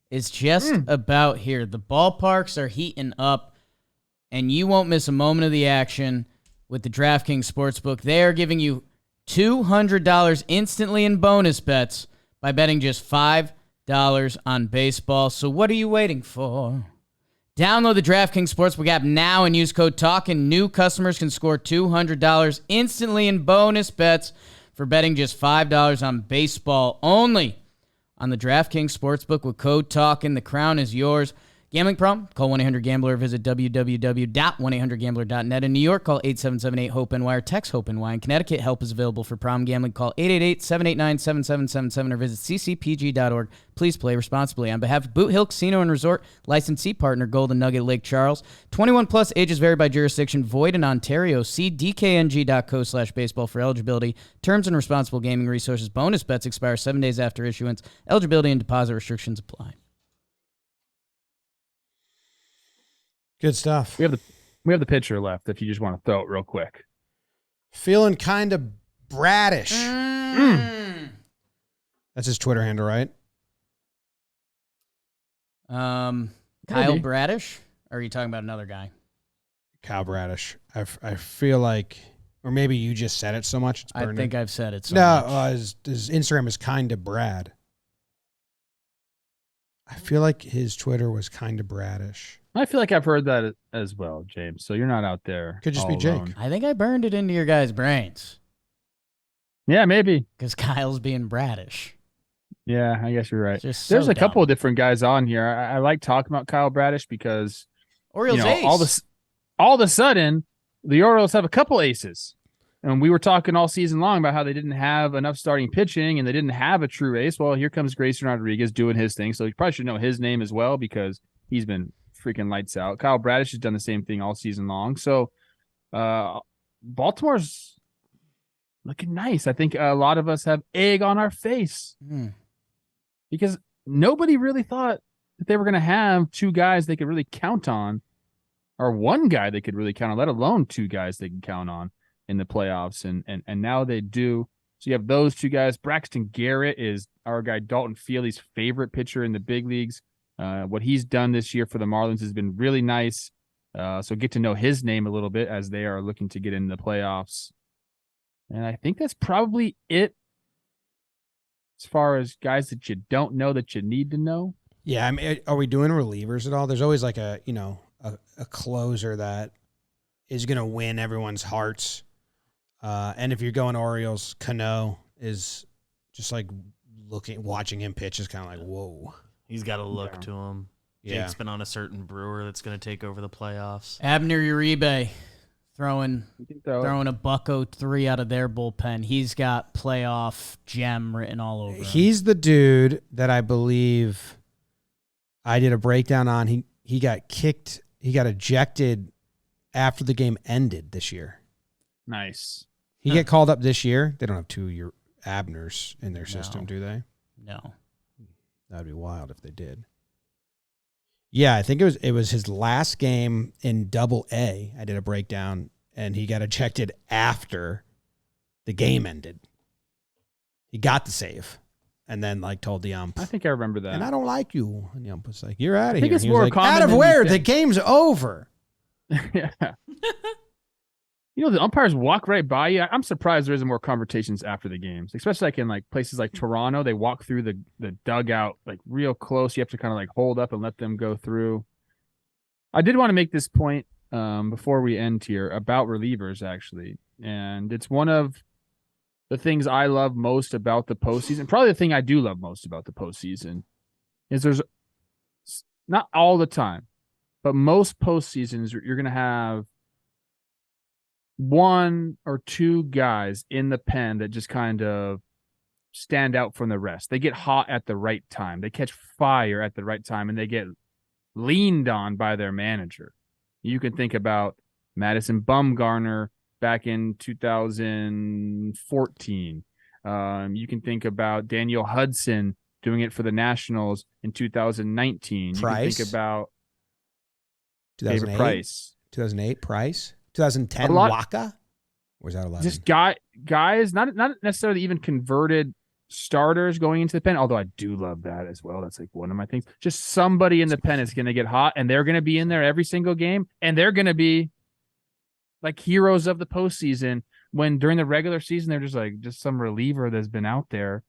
C: is just about here. The ballparks are heating up, and you won't miss a moment of the action with the DraftKings Sportsbook. They are giving you $200 instantly in bonus bets by betting just $5 on baseball. So what are you waiting for? Download the DraftKings Sportsbook app now and use code TALKIN. New customers can score $200 instantly in bonus bets for betting just $5 on baseball only. On the DraftKings Sportsbook with code TALKIN, the crown is yours. Gambling problem? Call 1-800-GAMBLER or visit www.1800gambler.net. In New York, call 877-8-HOPE-NY or text HOPE-NY. In Connecticut, help is available for problem gambling. Call 888-789-7777 or visit ccpg.org. Please play responsibly. On behalf of Boot Hill Casino and Resort, licensee partner Golden Nugget Lake Charles. 21 plus, ages vary by jurisdiction, void in Ontario. See dkng.co/baseball for eligibility, terms and responsible gaming resources. Bonus bets expire 7 days after issuance. Eligibility and deposit restrictions apply.
A: Good stuff.
B: We have the pitcher left if you just want to throw it real quick.
A: Feeling kind of Bradish. That's his Twitter handle, right?
C: Kyle Bradish? Or are you talking about another guy?
A: Kyle Bradish. I feel like, or maybe you just said it so much. It's
C: I
A: burning.
C: think I've said it so much.
A: His Instagram is kind of Brad. I feel like his Twitter was kind of Bradish.
B: I feel like I've heard that as well, James. So you're not out there.
A: Could just
B: all
A: be Jake.
B: alone.
C: I think I burned it into your guys' brains.
B: Yeah, maybe.
C: Because Kyle's being Bradish.
B: Yeah, I guess you're right.
C: Just
B: There's
C: so
B: a couple
C: dumb.
B: of different guys on here. I like talking about Kyle Bradish because
C: Orioles ace.
B: all of a sudden the Orioles have a couple aces. And we were talking all season long about how they didn't have enough starting pitching and they didn't have a true ace. Well, here comes Grayson Rodriguez doing his thing. So you probably should know his name as well because he's been freaking lights out. Kyle Bradish has done the same thing all season long. So Baltimore's looking nice. I think a lot of us have egg on our face because nobody really thought that they were going to have two guys they could really count on or one guy they could really count on, let alone two guys they can count on in the playoffs. And now they do. So you have those two guys. Braxton Garrett is our guy Dalton Feely's favorite pitcher in the big leagues. What he's done this year for the Marlins has been really nice. So get to know his name a little bit as they are looking to get into the playoffs. And I think that's probably it as far as guys that you don't know that you need to know.
A: Yeah, I mean, are we doing relievers at all? There's always like a closer that is going to win everyone's hearts. And if you're going Orioles, Cano is just like watching him pitch is kind of like, whoa.
D: He's got a look to him.
A: Yeah.
D: Jake's been on a certain brewer that's going to take over the playoffs.
C: Abner Uribe throwing a .03 out of their bullpen. He's got playoff gem written all over him.
A: He's the dude that I believe I did a breakdown on. He got kicked. He got ejected after the game ended this year.
B: Nice.
A: He get called up this year. They don't have two Abners in their system, do they?
C: No.
A: That'd be wild if they did. Yeah, I think it was his last game in Double-A. I did a breakdown, and he got ejected after the game ended. He got the save, and then told the ump,
B: I think I remember that.
A: and I don't like you. And the ump was like, "You're out of
B: I think
A: here."
B: it's
A: And he was
B: more
A: like,
B: common
A: out of
B: than you
A: where? The
B: think.
A: game's over.
B: Yeah. The umpires walk right by you. I'm surprised there isn't more conversations after the games, especially in places like Toronto. They walk through the dugout real close. You have to kind of hold up and let them go through. I did want to make this point before we end here about relievers, actually. And it's one of the things I love most about the postseason. Probably the thing I do love most about the postseason is there's not all the time, but most postseasons you're going to have one or two guys in the pen that just kind of stand out from the rest. They get hot at the right time. They catch fire at the right time, and they get leaned on by their manager. You can think about Madison Bumgarner back in 2014. You can think about Daniel Hudson doing it for the Nationals in 2019.
A: Price.
B: You can think about David
A: 2008.
B: Price.
A: 2008, Price. 2010,
B: A lot-
A: Waka. Or was that 11?
B: Just guys, not necessarily even converted starters going into the pen, although I do love that as well. That's one of my things. Just somebody in the pen is going to get hot, and they're going to be in there every single game, and they're going to be heroes of the postseason when during the regular season they're just some reliever that's been out there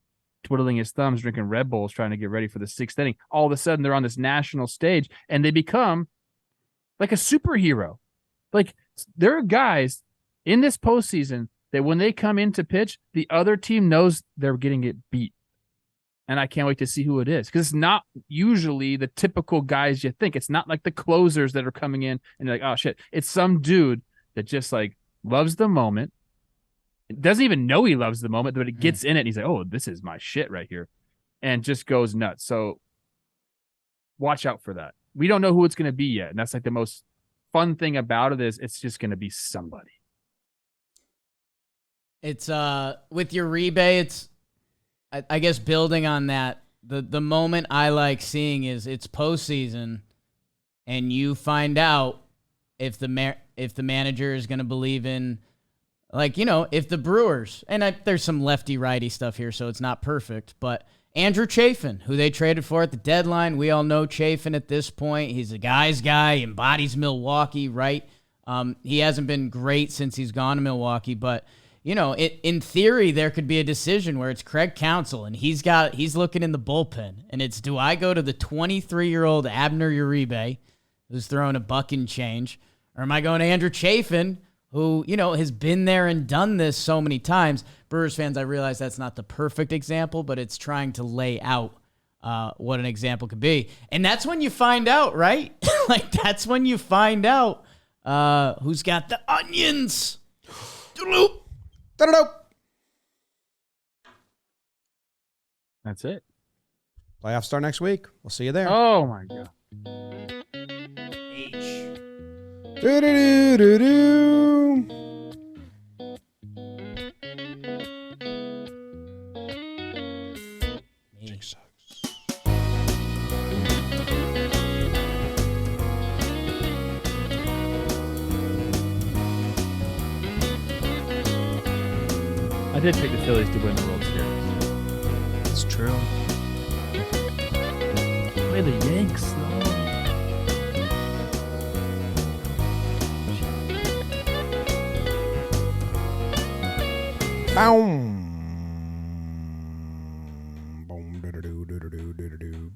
B: twiddling his thumbs, drinking Red Bulls, trying to get ready for the sixth inning. All of a sudden they're on this national stage, and they become a superhero. There are guys in this postseason that when they come in to pitch, the other team knows they're getting it beat. and I can't wait to see who it is, because it's not usually the typical guys you think. It's not like the closers that are coming in and you're like, oh shit. It's some dude that just like loves the moment. It doesn't even know he loves the moment, but it gets in it and he's like, oh, this is my shit right here, and just goes nuts. So watch out for that. We don't know who it's going to be yet, and that's like the most fun thing about it is it's just going to be somebody.
C: It's with Uribe, it's I guess building on that, the moment I like seeing is it's postseason, and you find out if the manager is going to believe in, like, you know, if the Brewers, and there's some lefty righty stuff here, so it's not perfect, but Andrew Chafin, who they traded for at the deadline, we all know Chafin at this point. He's a guy's guy, embodies Milwaukee, right? He hasn't been great since he's gone to Milwaukee, but you know, in theory, there could be a decision where it's Craig Counsell and he's looking in the bullpen, and it's, do I go to the 23-year-old Abner Uribe, who's throwing a buck and change, or am I going to Andrew Chafin, who, you know, has been there and done this so many times? Brewers fans, I realize that's not the perfect example, but it's trying to lay out what an example could be. And that's when you find out, right? Like, that's when you find out who's got the onions. Doodle-oop.
A: Da-da-do.
B: That's it.
A: Playoffs start next week. We'll see you there.
B: Oh my God.
A: Do-do-do-do-do. Jake sucks.
B: I did pick the Phillies to win the World Series.
D: It's true.
B: Play the Yanks, though.
A: Boom. Boom. Do-do-do-do-do-do-do-do.